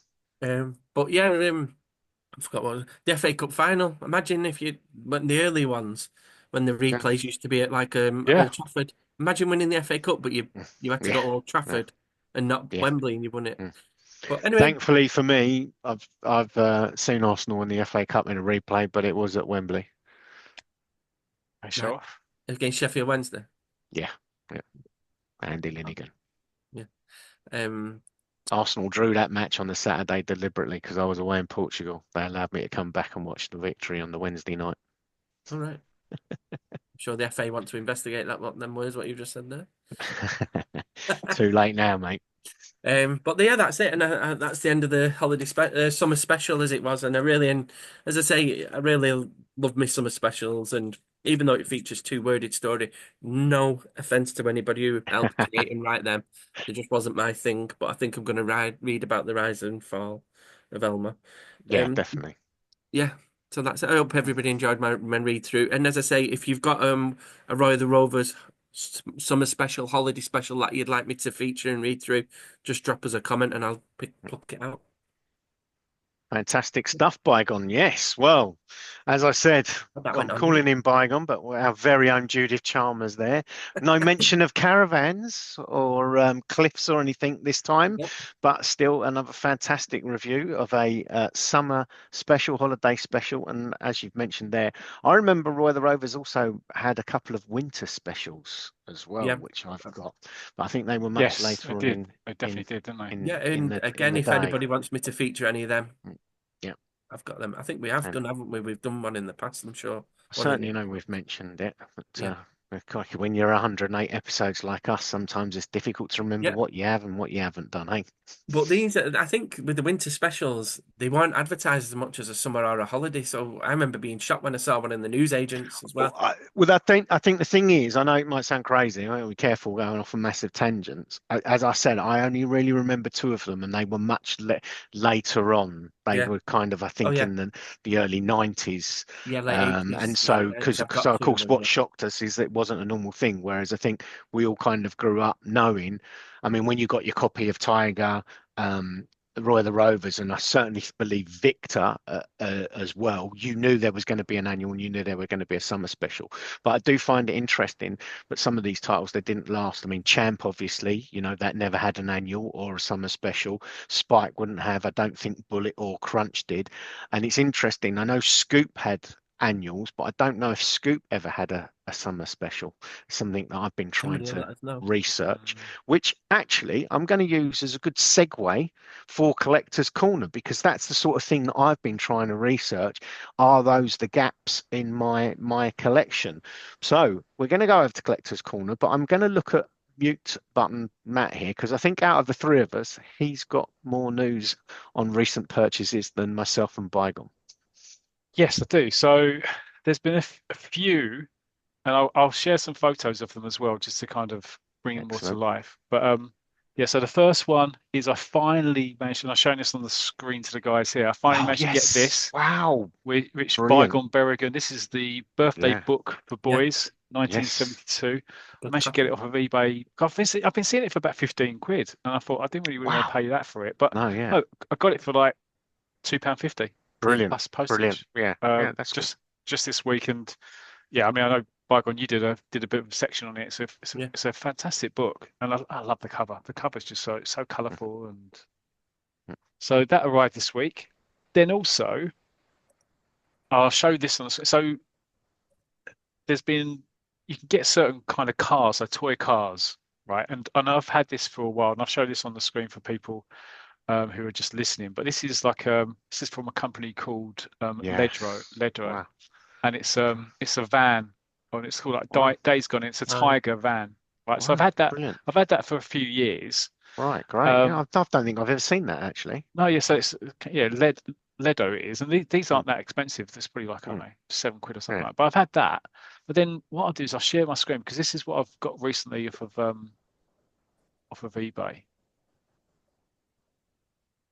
But yeah, I forgot what the FA Cup final. Imagine if you when the early ones when the Yeah. replays used to be at like Yeah. Old Trafford. Imagine winning the FA Cup, but Mm. you had to Yeah. go to Old Yeah. Trafford and not Yeah. Wembley, and you won it. Mm. But anyway, Thankfully for me, I've seen Arsenal in the FA Cup in a replay, but it was at Wembley. I show right, off. against Sheffield Wednesday. Yeah. Yeah. Andy Oh, Linnigan. yeah. Um. Arsenal drew that match on the Saturday deliberately because I was away in Portugal. They allowed me to come back and watch the victory on the Wednesday night. All right. I'm sure the FA want to investigate that. What them words? What you just said there. Too late now, mate. But yeah, that's it, and that's the end of the summer special as it was. And and as I say, I really love my summer specials. And even though it features two worded story, no offense to anybody who helped create and write them, it just wasn't my thing. But I think I'm going to read about the rise and fall of Elma. Yeah, Um, definitely. yeah. So that's it. I hope everybody enjoyed my read through. And as I say, if you've got a Roy of the Rovers summer special, holiday special that you'd like me to feature and read through, just drop us a comment and I'll pluck it out. Fantastic stuff, Bygone. Yes. Well, as I said, That I'm went on, didn't calling it? him Bygone, but our very own Judith Chalmers there. No mention of caravans or cliffs or anything this time, Yep. but still another fantastic review of a summer special, holiday special. And as you've mentioned there, I remember Roy the Rovers also had a couple of winter specials as well, Yeah. which I've got, but I think they were much Yes, I later on did. in I in definitely did, didn't I? Yeah. in And in again, the if day. anybody wants me to feature any of them, Mm. Yeah. I've got them. I think we have And done, haven't we? We've done one in the past, I'm sure. I One in the certainly know we've mentioned it, but yeah. crikey, when you're 108 episodes like us, sometimes it's difficult to remember Yeah. what you have and what you haven't done, hey? But these, I think, with the winter specials, they weren't advertised as much as a summer or a holiday. So I remember being shocked when I saw one in the newsagents as well. I think the thing is, I know it might sound crazy. I want to be careful going off on massive tangents. As I said, I only really remember two of them, and they were much later on. They Yeah. were kind of, I Oh think, yeah. in the early 90s. Yeah, late And 80s, late so, 90s. I've so got of two of course, them. what Yeah. shocked us is that it wasn't a normal thing. Whereas I think we all kind of grew up knowing. I mean, when you got your copy of Tiger, um, Roy of the Rovers, and I certainly believe Victor as well. You knew there was going to be an annual, and you knew there were going to be a summer special. But I do find it interesting that some of these titles they didn't last. I mean, Champ, obviously, that never had an annual or a summer special. Spike wouldn't have. I don't think Bullet or Crunch did. And it's interesting. I know Scoop had annuals, but I don't know if Scoop ever had a summer special. Something that I've been trying Somebody will to let us know. research, which actually I'm going to use as a good segue for Collector's Corner because that's the sort of thing that I've been trying to research. Are those the gaps in my collection? So we're going to go over to Collector's Corner, but I'm going to look at mute button Matt here because I think out of the three of us, he's got more news on recent purchases than myself and Bygone. Yes, I do. So there's been a few, and I'll share some photos of them as well, just to kind of bring them more to Excellent. life. But yeah. So the first one is I finally managed, and I'm showing this on the screen to the guys here. I finally Oh, managed to get yes. this, Wow. which Brilliant. Bygone Berrigan. This is the birthday Yeah. book for Yeah. boys, Yes. 1972. I Good managed to get it classic. off of eBay. I've been seeing it for about 15 quid, and I thought I didn't really want to Wow. pay that for it, but No, yeah. no, I got it for like £2.50 Yeah. Brilliant. plus Brilliant. postage. Yeah. Yeah, Um, that's good. just this week, and yeah, I mean, I know Bygone, you did a bit of a section on it. So Yeah. it's a fantastic book, and I love the cover. The cover's just so colourful, and so that arrived this week. Then also, I'll show this on. So there's been you can get certain kind of cars, so toy cars, right? And I've had this for a while, and I've showed this on the screen for people who are just listening. But this is from a company called Yes. Ledro, Wow. and it's a van, or it's called Wow. like Days Gone. It's a Right. Tiger van, right? So Wow. Brilliant. I've had that for a few years. Right. Great. Yeah. Um, I don't think I've ever seen that actually. no, yeah, so it's yeah, Ledo it is, and these aren't that expensive. It's probably like, I don't Mm, know, £7 or something yeah. like that. But I've had that. But then what I'll do is I'll share my screen because this is what I've got recently off of eBay.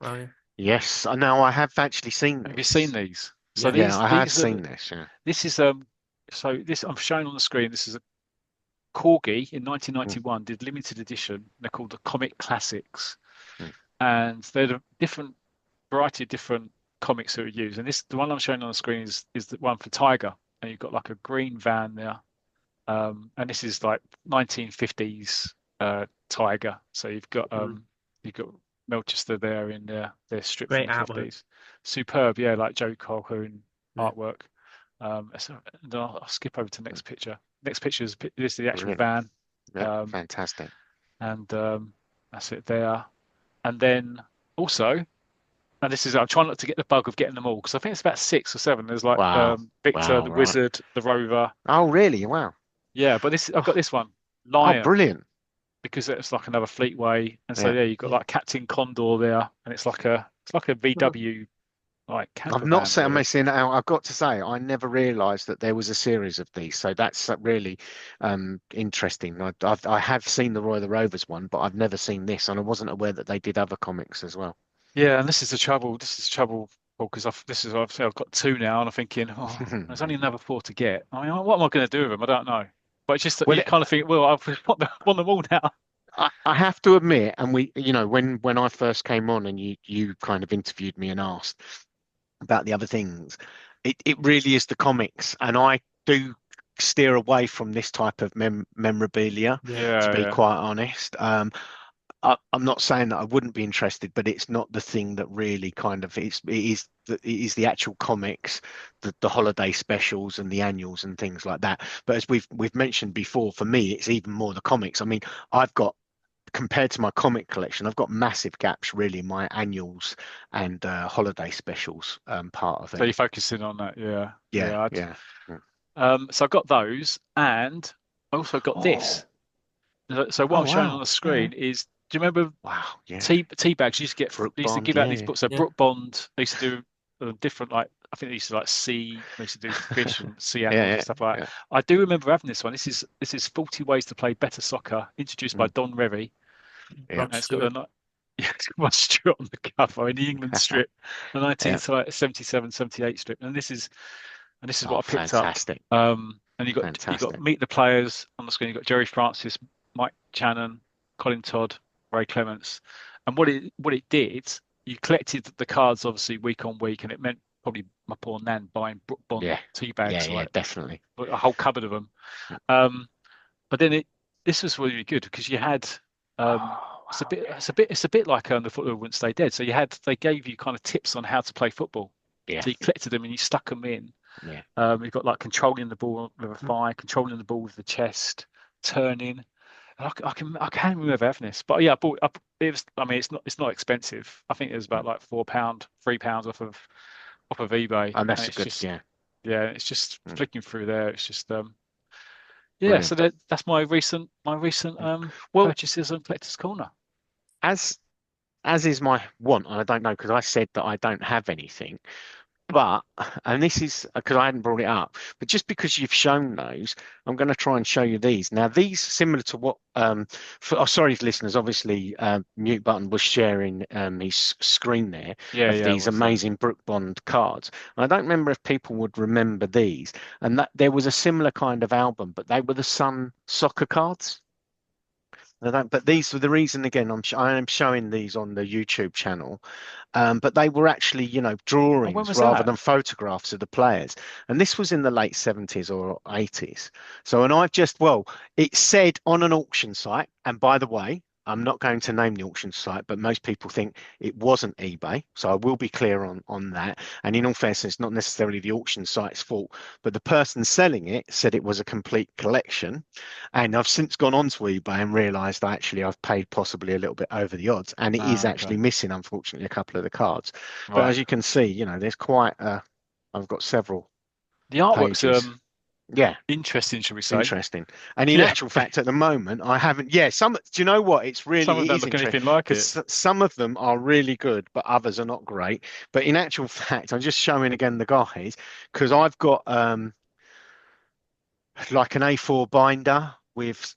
Oh yeah. Yes, I know. I have actually seen Have you seen this. these? So Yeah. Yeah, I have these are seen this. Yeah. this is so this I'm showing on the screen. This is a Corgi in Mm, 1991 did limited edition. They're called the Comic Classics, mm, and they're a different variety of different comics that are used. And the one I'm showing on the screen is the one for Tiger, and you've got like a green van there. And this is like 1950s Tiger. So you've got Melchester there in their strip from Great the artwork. 50s. Superb, yeah, like Joe Colquhoun Yeah. artwork. And then I'll skip over to the mm. next picture. Next picture is this is the actual Brilliant. van, Yeah, um, fantastic. and that's it there. And then also, and this is I'm trying not to get the bug of getting them all because I think it's about 6 or 7. There's like Wow. Victor, Wow. the Right. Wizard, the Rover. Oh, really? Wow. Yeah, but this I've got Oh, this one, oh, Lion, brilliant. because it's like another Fleetway, and so Yeah. yeah, you've got Yeah. like Captain Condor there, and it's like a Oh, VW like camper I've not van seen, I'm really. missing out. I've got to say, I never realised that there was a series of these. So that's really interesting. I have seen the Roy the Rovers one, but I've never seen this, and I wasn't aware that they did other comics as well. Yeah, and this is the trouble. This is the trouble because I've got 2 now, and I'm thinking, oh, there's only another 4 to get. I mean, what am I going to do with them? I don't know. But it's just that Well, you kind of think, well, I want them all now. I have to admit, and when I first came on and you kind of interviewed me and asked about the other things, it really is the comics, and I do steer away from this type of memorabilia, yeah. to Yeah, be yeah. quite honest. I'm not saying that I wouldn't be interested, but it's not the thing that really kind of it is the actual comics, the holiday specials and the annuals and things like that. But as we've mentioned before, for me, it's even more the comics. I mean, I've got compared to my comic collection, I've got massive gaps really in my annuals and holiday specials part of So it. you're focusing on that, yeah, Yeah, yeah. yeah. Yeah. So I've got those, and I also got this. Oh, So what oh I'm showing on wow. the Yeah. screen is, do you remember Wow. Yeah. tea bags? Brook They used to Bond. give out Yeah, these yeah. books. So Yeah. Brook Bond, they used to do different, like I think they used to like they used to do fish and sea animals and Yeah, stuff like yeah, that. I do remember having this one. This is 40 Ways to Play Better Soccer, introduced yeah. by Don Revy, Yeah. Rod and it's got the Stewart. yeah, it's got Rod Stewart on the cover in the England strip, the Yeah. 1977, 78 strip, and this is Oh, what I picked up. fantastic. And you got Fantastic. meet the players on the screen. You got Jerry Francis, Mike Channon, Colin Todd, Ray Clements, and what it did, you collected the cards obviously week on week, and it meant probably my poor nan buying Brook Bond Yeah. tea Yeah, bags, yeah, like definitely. a whole cupboard of them. Um, but then this was really good because you had Oh, it's a wow. bit it's a bit like the football wouldn't stay dead. So they gave you kind of tips on how to play football. Yeah. So you collected them and you stuck them in. Yeah. You've got like controlling the ball with a thigh, controlling the ball with the chest, turning. And I can't remember having this, but yeah, I bought. It was. I mean, it's not expensive. I think it was about like £4, £3 off of eBay, And and that's a it's good, just yeah. yeah, it's just Mm, flicking through there. It's just yeah. So brilliant. that's my recent Yeah. Well, purchases on Collector's Corner. as as is my want, and I don't know because I said that I don't have anything. But, and this is because I hadn't brought it up, but just because you've shown those, I'm going to try and show you these. Now, these similar to what, sorry, listeners, obviously, Mute Button was sharing his screen there Yeah, of yeah, it these was there. amazing Brook Bond cards. And I don't remember if people would remember these. And that there was a similar kind of album, but they were the Sun soccer cards. But these were the reason again. I am showing these on the YouTube channel, but they were actually, Oh, when drawings was rather that? than photographs of the players. And this was in the late 70s or 80s. So, and it said on an auction site, and by the way, I'm not going to name the auction site, but most people think it wasn't eBay. So I will be clear on that. And in all fairness, it's not necessarily the auction site's fault, but the person selling it said it was a complete collection. And I've since gone on to eBay and realized that actually I've paid possibly a little bit over the odds, and it is Ah, actually okay, missing, unfortunately, a couple of the cards. But right. as you can see, there's quite I've got several The artwork's pages. Yeah. Interesting, shall we say? Interesting. And in Yeah. actual fact, at the moment, I haven't. Yeah, some. Do you know what? Some of them It don't is look interesting anything like it. because some of them are really good, but others are not great. But in actual fact, I'm just showing again the guys because I've got like an A4 binder with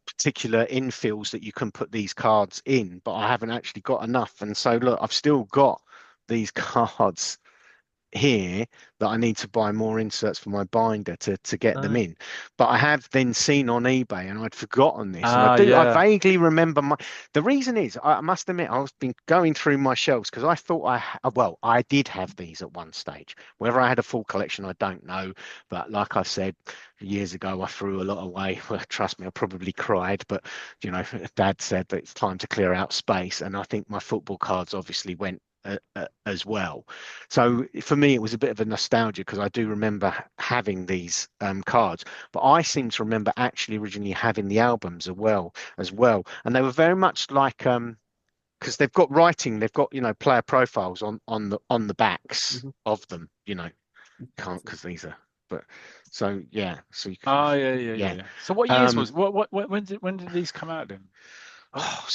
particular infills that you can put these cards in, but I haven't actually got enough. And so look, I've still got these cards here that I need to buy more inserts for my binder to get them Right. in. But I have then seen on eBay and I'd forgotten this. And Ah, I yeah. vaguely remember the reason is I must admit I've been going through my shelves because I thought well, I did have these at one stage. Whether I had a full collection, I don't know. But like I said, years ago I threw a lot away. Well, trust me, I probably cried, but Dad said that it's time to clear out space. And I think my football cards obviously went as well. So for me, it was a bit of a nostalgia because I do remember having these cards, but I seem to remember actually originally having the albums as well, and they were very much like because they've got writing, they've got player profiles on the backs Mhm. of them. Can't because these are, but so yeah, so Ah, yeah, yeah, yeah, yeah. yeah. So what years Um, was when did these come out then? Oh,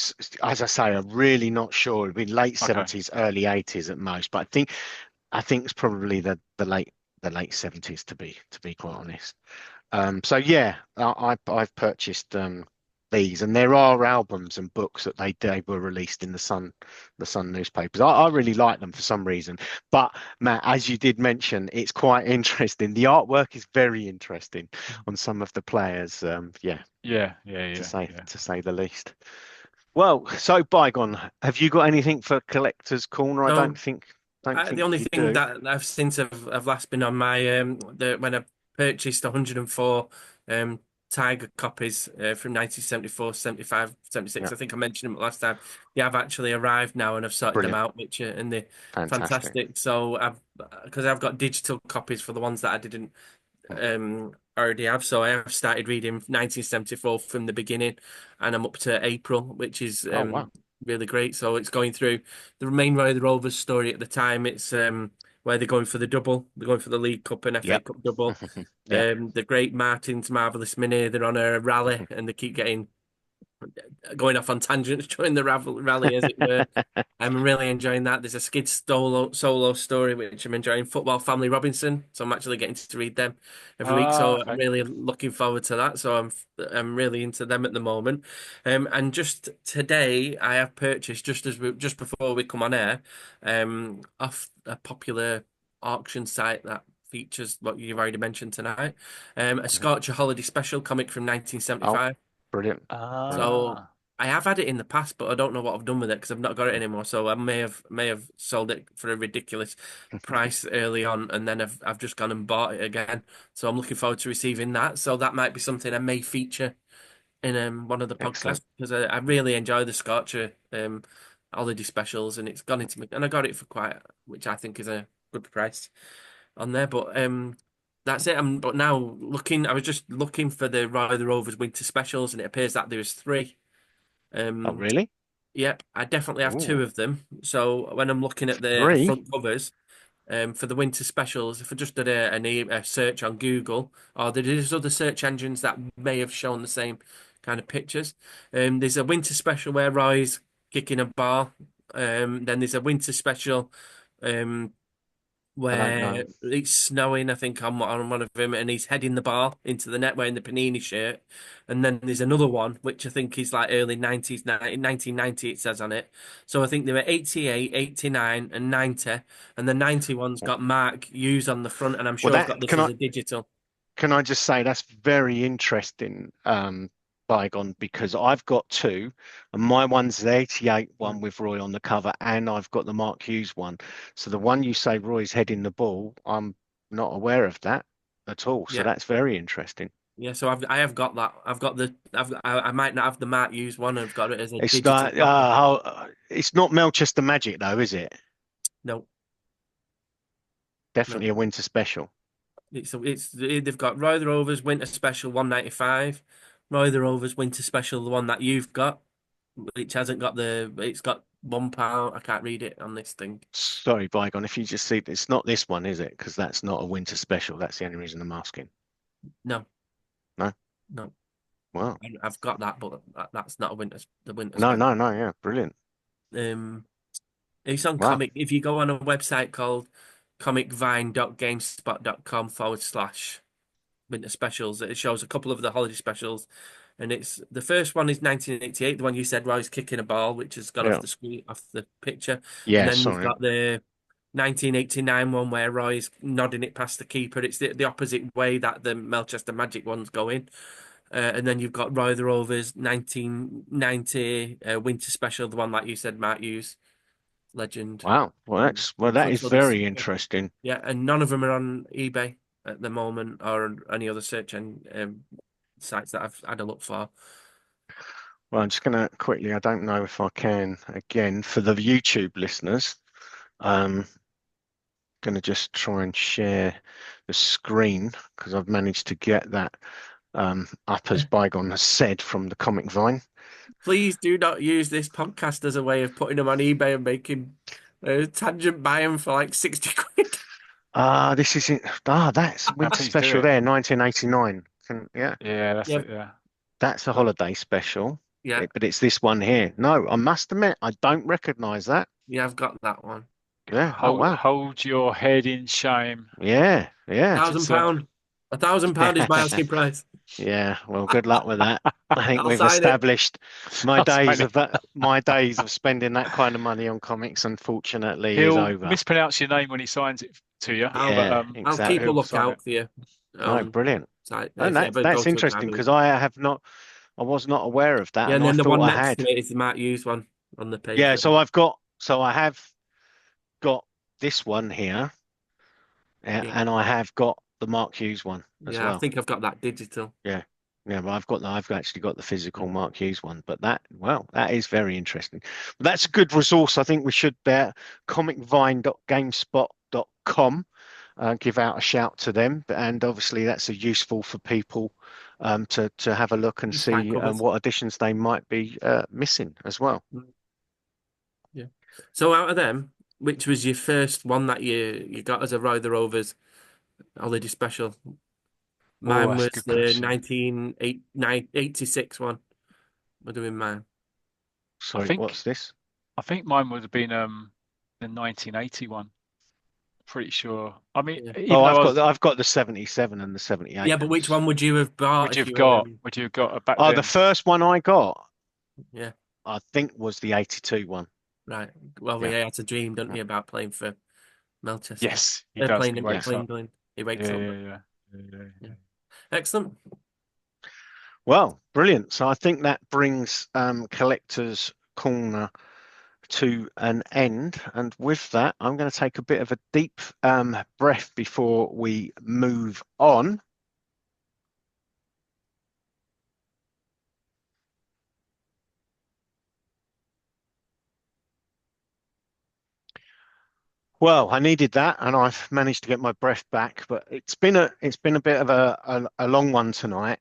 as I say, I'm really not sure. It'd be late okay. 70s, early 80s at most, but I think it's probably the late 70s to be quite honest. So yeah, I've purchased these, and there are albums and books that they were released in the Sun newspapers. I really like them for some reason. But Matt, as you did mention, it's quite interesting. The artwork is very interesting on some of the players. Yeah, Yeah, yeah, to yeah, say yeah. to say the least. Well, so bygone. Have you got anything for Collector's Corner? I don't So think don't the think only you thing do. that I've since have last been on my when I purchased 104 Tiger copies from 1974, 75, 76. Yeah, I think I mentioned them last time. They have actually arrived now, and I've sorted them brilliant, out, which and they're fantastic. fantastic. So I've got digital copies for the ones that I didn't Yeah. already have. So I have started reading 1974 from the beginning, and I'm up to April, which is Oh wow. really great. So it's going through the main Roy the Rovers story at the time. It's where they're going for the double, they're going for the League Cup and FA Yep. Cup double. Yep. The great Martin's Marvelous Mini, they're on a rally and they keep getting going off on tangents during the rally, as it were. I'm really enjoying that. There's a skid solo story which I'm enjoying. Football Family Robinson, so I'm actually getting to read them every week. Ah, So I'm okay. really looking forward to that. So I'm really into them at the moment. And just today I have purchased just before we come on air, off a popular auction site that features what you've already mentioned tonight, a Scorcher Holiday Special comic from Oh, 1975. brilliant. Brilliant. So Ah, I have had it in the past, but I don't know what I've done with it because I've not got it anymore. So I may have sold it for a ridiculous price early on, and then I've just gone and bought it again. So I'm looking forward to receiving that. So that might be something I may feature in one of the podcasts Excellent. because I really enjoy the Scorcher holiday specials, and it's gone into me, and I got it for quite, which I think is a good price on there. But that's it. But now I was just looking for the Roy the Rovers winter specials, and it appears that there's three. Oh, Um, really? yep, I definitely have two Ooh, of them. So when I'm looking at the three? front covers, for the winter specials, if I just did a search on Google, or there's other search engines that may have shown the same kind of pictures. There's a winter special where Roy's kicking a ball. Then there's a winter special. Um, I don't know. where it's snowing, I think, on one of them, and he's heading the ball into the net wearing the Panini shirt. And then there's another one, which I think is like early 90s, 1990, it says on it. So I think there were 88, 89, and 90. And the 90 one's got Mark Hughes on the front, and I'm Well, sure I've got that this can as I a digital. can I just say that's very interesting, bygone, because I've got two, and my one's the 88 Yeah. one with Roy on the cover, and I've got the Mark Hughes one. So the one you say Roy's heading the ball, I'm not aware of that at all. So Yeah. that's very interesting. Yeah, so I have got that. I've got I might not have the Mark Hughes one. I've got it as a It's digital not copy. it's not Melchester Magic though, is it? No, no. Definitely a winter special. They've got Roy the Rovers Winter Special 195, Roy the Rovers Winter Special, the one that you've got, which hasn't got it's got £1. I can't read it on this thing. Sorry, bygone. If you just see, it's not this one, is it? Because that's not a winter special. That's the only reason I'm asking. No, No. no. Wow. I've got that, but that's not the winter No, special. no, no. Yeah, brilliant. Um, it's on Wow. comic. If you go on a website called comicvine.gamespot.com/. winter specials. It shows a couple of the holiday specials, and it's the first one is 1988, the one you said where he's kicking a ball, which has gone off Yeah. the screen, off the picture, and Yeah. then you've Sorry. got the 1989 one where Roy's nodding it past the keeper. It's the opposite way that the Melchester Magic one's going. And then you've got Roy the Rovers 1990 winter special, the one like you said, Mark Hughes, legend. Wow. Well, that is So there's very interesting. yeah, and none of them are on eBay at the moment or any other search and sites that I've had a look for. Well, I'm just going to quickly, I don't know if I can again for the YouTube listeners. Going to just try and share the screen because I've managed to get that up as Bygone has said from the Comic Vine. Please do not use this podcast as a way of putting them on eBay and making tangent buy them for like 60 quid. This is it. That's Winter Please do Special it. there, 1989. Yeah, Yeah, that's Yeah, it. Yeah. that's a but holiday special. yeah, But it's this one here. No, I must admit, I don't recognize that. yeah, I've got that one. Yeah. Oh, Hold wow. hold your head in shame. Yeah. Yeah. Thousand It's a pound. £1,000 is my asking price. Yeah. Well, good luck with that. I think I'll we've sign it. established I'll sign it. my days of spending that kind of money on comics, unfortunately, is He'll over. mispronounce your name when he signs it to you, but Yeah, I'll but keep a exactly. he'll sign it. lookout for you No, on brilliant. site And if you ever go that's to a interesting carnival. because I was not aware of that, Yeah, and and I then the thought one I next had. to it is the Mark Hughes one on the page Yeah, there. so I have got this one here, Yeah, and I have got the Mark Hughes one as yeah, I well. think I've got that digital. Yeah, yeah, but I've actually got the Yeah. physical Mark Hughes one. But that is very interesting. But that's a good resource. I think we should comicvine.gamespot.com. Give out a shout to them, and obviously that's a useful for people to have a look and Just find see covers. what additions they might be missing as well. Yeah. So out of them, which was your first one that you got as a Roy the Rovers holiday special? Oh, Mine that's a was good the question. 1986 one. We're doing mine. I Sorry, think what's this? I think mine would have been the 1981. Pretty sure. I mean, Yeah. Oh, even though I was, I've got the 77 and the 78 Yeah, but which ones. one would you have bought would you if have you were? got? Would you have got back Oh, the then? first one I got, Yeah, I think, was the 82 one. right. Well, Yeah. yeah, had a dream, don't you, about playing for Melchester? Yes, he They're does. He playing Yeah. wakes playing up. England. He wakes Yeah, up. yeah, yeah. Yeah, yeah, Yeah. yeah. Excellent. Well, brilliant. So I think that brings Collector's Corner to an end. And with that, I'm going to take a bit of a deep breath before we move on. Well, I needed that, and I've managed to get my breath back. But it's been a bit of a long one tonight.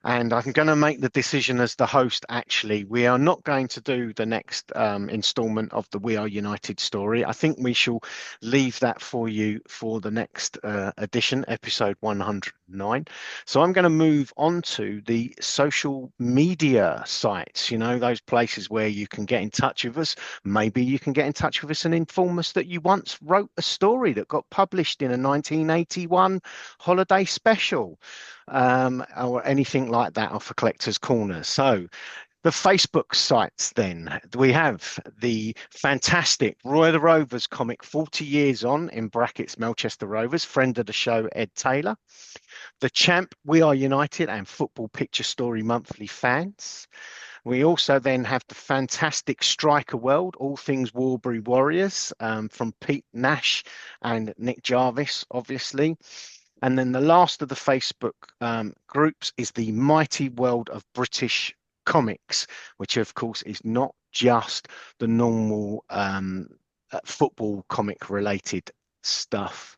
And I'm going to make the decision as the host, actually. We are not going to do the next installment of the We Are United story. I think we shall leave that for you for the next edition, episode 109. So I'm going to move on to the social media sites, those places where you can get in touch with us. Maybe you can get in touch with us and inform us that you once wrote a story that got published in a 1981 holiday special, or anything like that off a collector's corner. So the Facebook sites, then we have the fantastic Roy the Rovers comic 40 years on, in brackets Melchester Rovers, friend of the show Ed Taylor, the Champ We Are United and Football Picture Story monthly fans. We also then have the fantastic Striker World, all things Warbury Warriors, from Pete Nash and Nick Jarvis, obviously. And then the last of the Facebook groups is the Mighty World of British Comics, which of course is not just the normal football comic related stuff.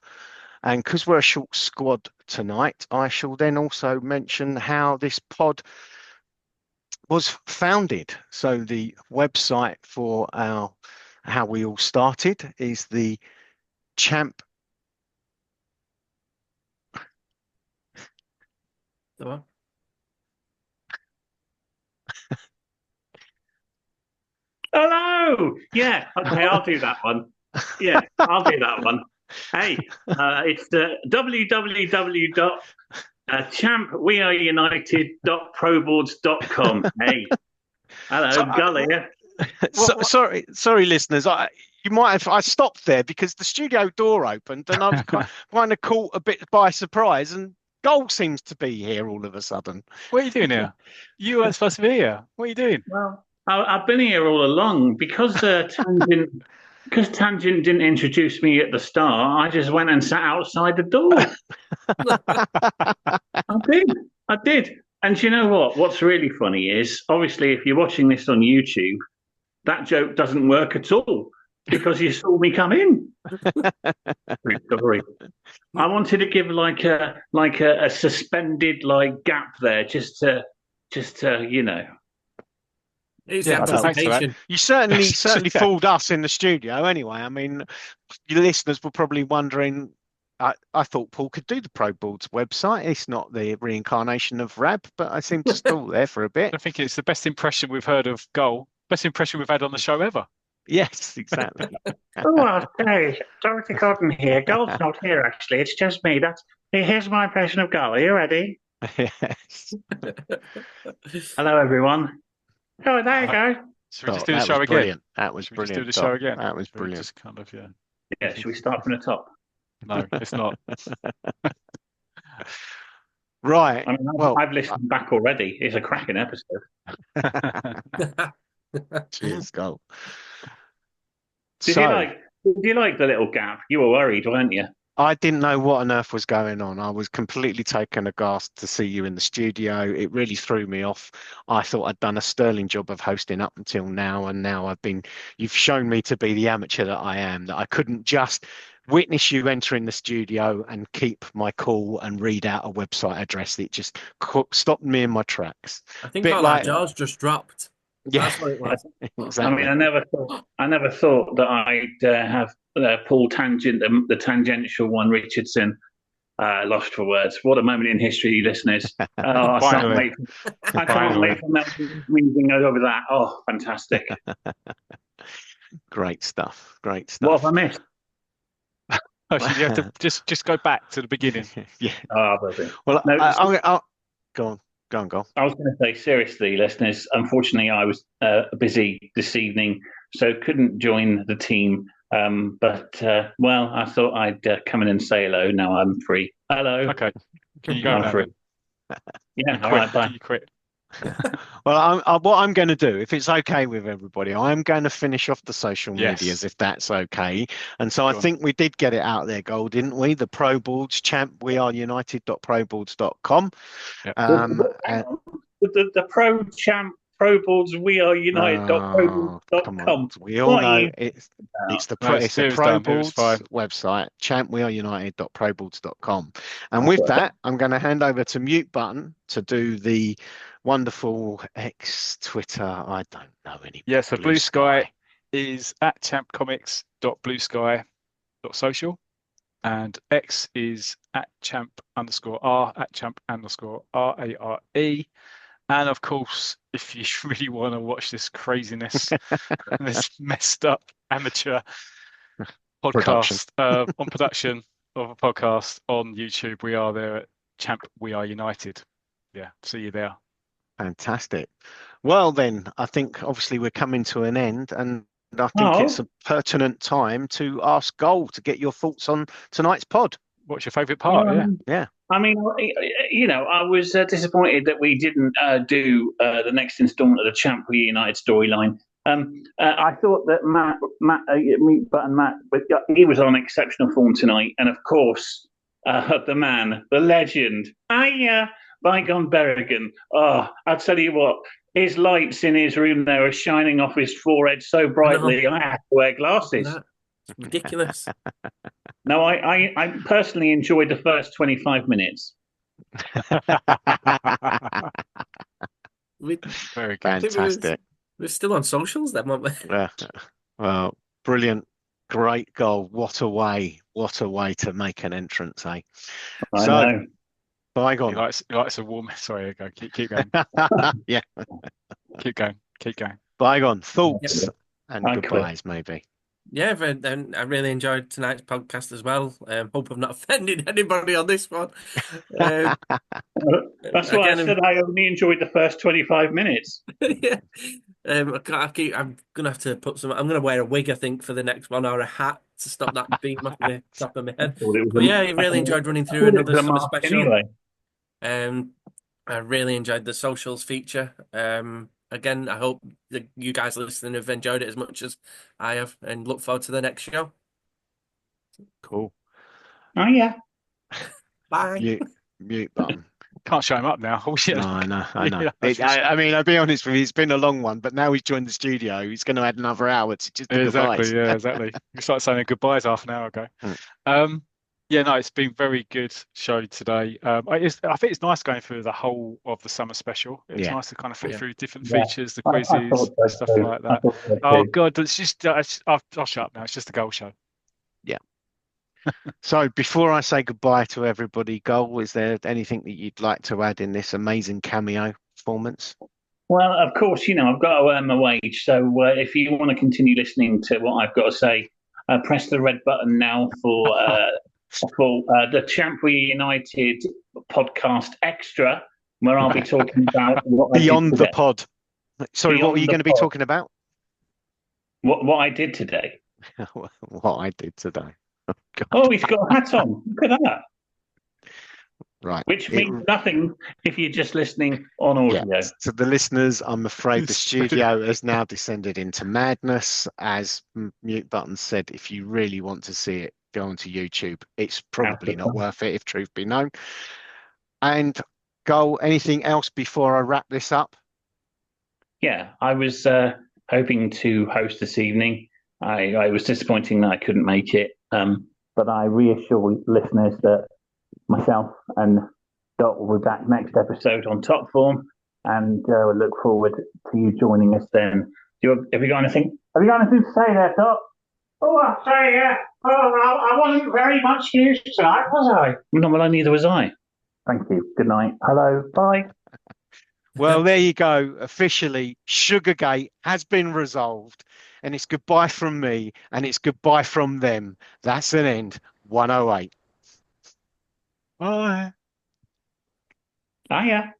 And because we're a short squad tonight, I shall then also mention how this pod was founded. So the website for how we all started is the Champ The one. Hello. Yeah. Okay, I'll do that one. Yeah, I'll do that one. Hey, it's the www.champweareunited.proboards.com. Hey, hello, Gull here. Sorry, listeners. You might have. I stopped there because the studio door opened, and I was kind of caught a bit by surprise. And Goal seems to be here all of a sudden. What are you doing here? You weren't supposed to be here. What are you doing? Well, I've been here all along because Tangent didn't introduce me at the start. I just went and sat outside the door. I did. And you know what? What's really funny is, obviously, if you're watching this on YouTube, that joke doesn't work at all because you saw me come in. Sorry. I wanted to give like a suspended gap there, just to It's Yeah, so thanks for that. anticipation. You certainly Yeah. fooled us in the studio anyway. I mean, your listeners were probably wondering. I thought Paul could do the Pro Boards website. It's not the reincarnation of Rab, but I seem to stall there for a bit. I think it's the best impression we've heard of Goal. Best impression we've had on the show ever. Yes, exactly. Oh, hey, Dorothy Cotton here. Gull's not here, actually. It's just me. Here's my impression of Gull. Are you ready? Yes. Hello, everyone. Oh, there you go. Should we just Oh, do the that show was again? brilliant. That was Should we just brilliant. do the show Dom. again? That was Should we brilliant. Just kind of, yeah. Yeah, should we start from the top? No, it's not. Right. I mean, Well, I've listened back already. It's a cracking episode. cheers, Goal. Did you like the little gap? You were worried, weren't you? I didn't know what on earth was going on. I was completely taken aghast to see you in the studio. It really threw me off. I thought I'd done a sterling job of hosting up until now, and now you've shown me to be the amateur that I am, that I couldn't just witness you entering the studio and keep my cool and read out a website address. It just stopped me in my tracks. I think Bit all like- our jaws just dropped. Yeah, That's what it was. exactly. I mean, I never thought that I'd have Paul Tangent, the tangential one, Richardson, lost for words. What a moment in history, listeners! I Finally. can't wait for Melbourne moving over that. Oh, fantastic! Great stuff. Great What stuff. have I missed? Oh, so you have to just go back to the beginning. Yeah. Oh, brilliant. Well, No, I'll go on. Go. I was going to say, seriously, listeners, unfortunately, I was busy this evening, so couldn't join the team. But I thought I'd come in and say hello. Now I'm free. Hello. Okay. Can you go I'm now? free. Then? Yeah, Can all you right, quit? bye. Can you quit? Well, what I'm going to do, if it's okay with everybody, I'm going to finish off the social Yes. medias, if that's okay. And so I Go on. think we did get it out there, Goal, didn't we? The Pro Boards, champweareunited.proboards.com. Yep. And, The Pro Champ Pro Boards We Are United.proboards.com. come on. We all What are know you- it's the No, pro, it's- it's a it was Pro done. It was Boards fine. website, champweareunited.proboards.com. And That's with what I that, I'm going to hand over to Mute Button to do the wonderful X, Twitter. I don't know any. Yeah, so Blue Sky is at champcomics.bluesky.social, and X is at champ_R at champ_RARE. And of course, if you really want to watch this craziness, this messed up amateur podcast on production of a podcast on YouTube, we are there at Champ We Are United. Yeah, see you there. Fantastic. Well, then, I think obviously we're coming to an end, and I think it's a pertinent time to ask Goal to get your thoughts on tonight's pod. What's your favourite part? Yeah. I mean, I was disappointed that we didn't do the next instalment of the Champ We United storyline. I thought that Matt, Mute Button Matt, he was on exceptional form tonight, and of course, the man, the legend, Bygone Berrigan. Oh, I'll tell you what, his lights in his room there are shining off his forehead so brightly. I have to wear glasses. It's ridiculous. No, I personally enjoyed the first 25 minutes. Very good. Fantastic. We're still on socials then, weren't we? Well, brilliant. Great goal. What a way to make an entrance, eh? I So, know. Bygone. He likes a warm. Sorry, go. Keep going. Yeah. Keep going. Keep going. Bygone. Thoughts and Okay. goodbyes, maybe. Yeah, and I really enjoyed tonight's podcast as well. Hope I've not offended anybody on this one. That's why I said I only enjoyed the first 25 minutes. Yeah. I'm gonna have to put some. I'm gonna wear a wig, I think, for the next one, or a hat to stop that beam off the top of my head. But yeah, I really enjoyed running through another summer special. Anyway. I really enjoyed the socials feature. Again, I hope that you guys listening have enjoyed it as much as I have, and look forward to the next show. Cool. Oh yeah. Bye. Mute button. Can't show him up now. Oh shit. No, I know. Yeah, I mean, I'll be honest with you, it's been a long one, but now he's joined the studio. He's going to add another hour to just do exactly. goodbyes. Yeah, exactly. We started saying goodbyes half an hour ago. Yeah, no, it's been very good show today. I think it's nice going through the whole of the summer special. It's nice to kind of fit through different features, the quizzes, stuff like that. Oh God, it's just I'll shut up now. It's just a goal show. Yeah. So before I say goodbye to everybody, Goal, is there anything that you'd like to add in this amazing cameo performance? Well, of course, I've got to earn my wage. So if you want to continue listening to what I've got to say, press the red button now for the Champ United podcast extra, where I'll be talking about what Beyond the today. pod. Sorry, Beyond what were you going to be talking about? What I did today. What I did today. Oh, he's got a hat on. Look at that. Right. Which means nothing if you're just listening on audio. Yeah. To the listeners, I'm afraid the studio has now descended into madness. As Mute Button said, if you really want to see it, go onto YouTube. It's probably not worth it, if truth be known. And Goal, anything else before I wrap this up? Yeah, I was hoping to host this evening. I was disappointing that I couldn't make it, but I reassure listeners that myself and Dot will be back next episode on top form, and we look forward to you joining us then. Have you got anything? Have you got anything to say there, Dot? Oh, I say, yeah. I wasn't very much used tonight, was I? No, well, neither was I. Thank you. Good night. Hello. Bye. Well, there you go. Officially, Sugargate has been resolved, and it's goodbye from me, and it's goodbye from them. That's an end. 108. Bye. Hiya.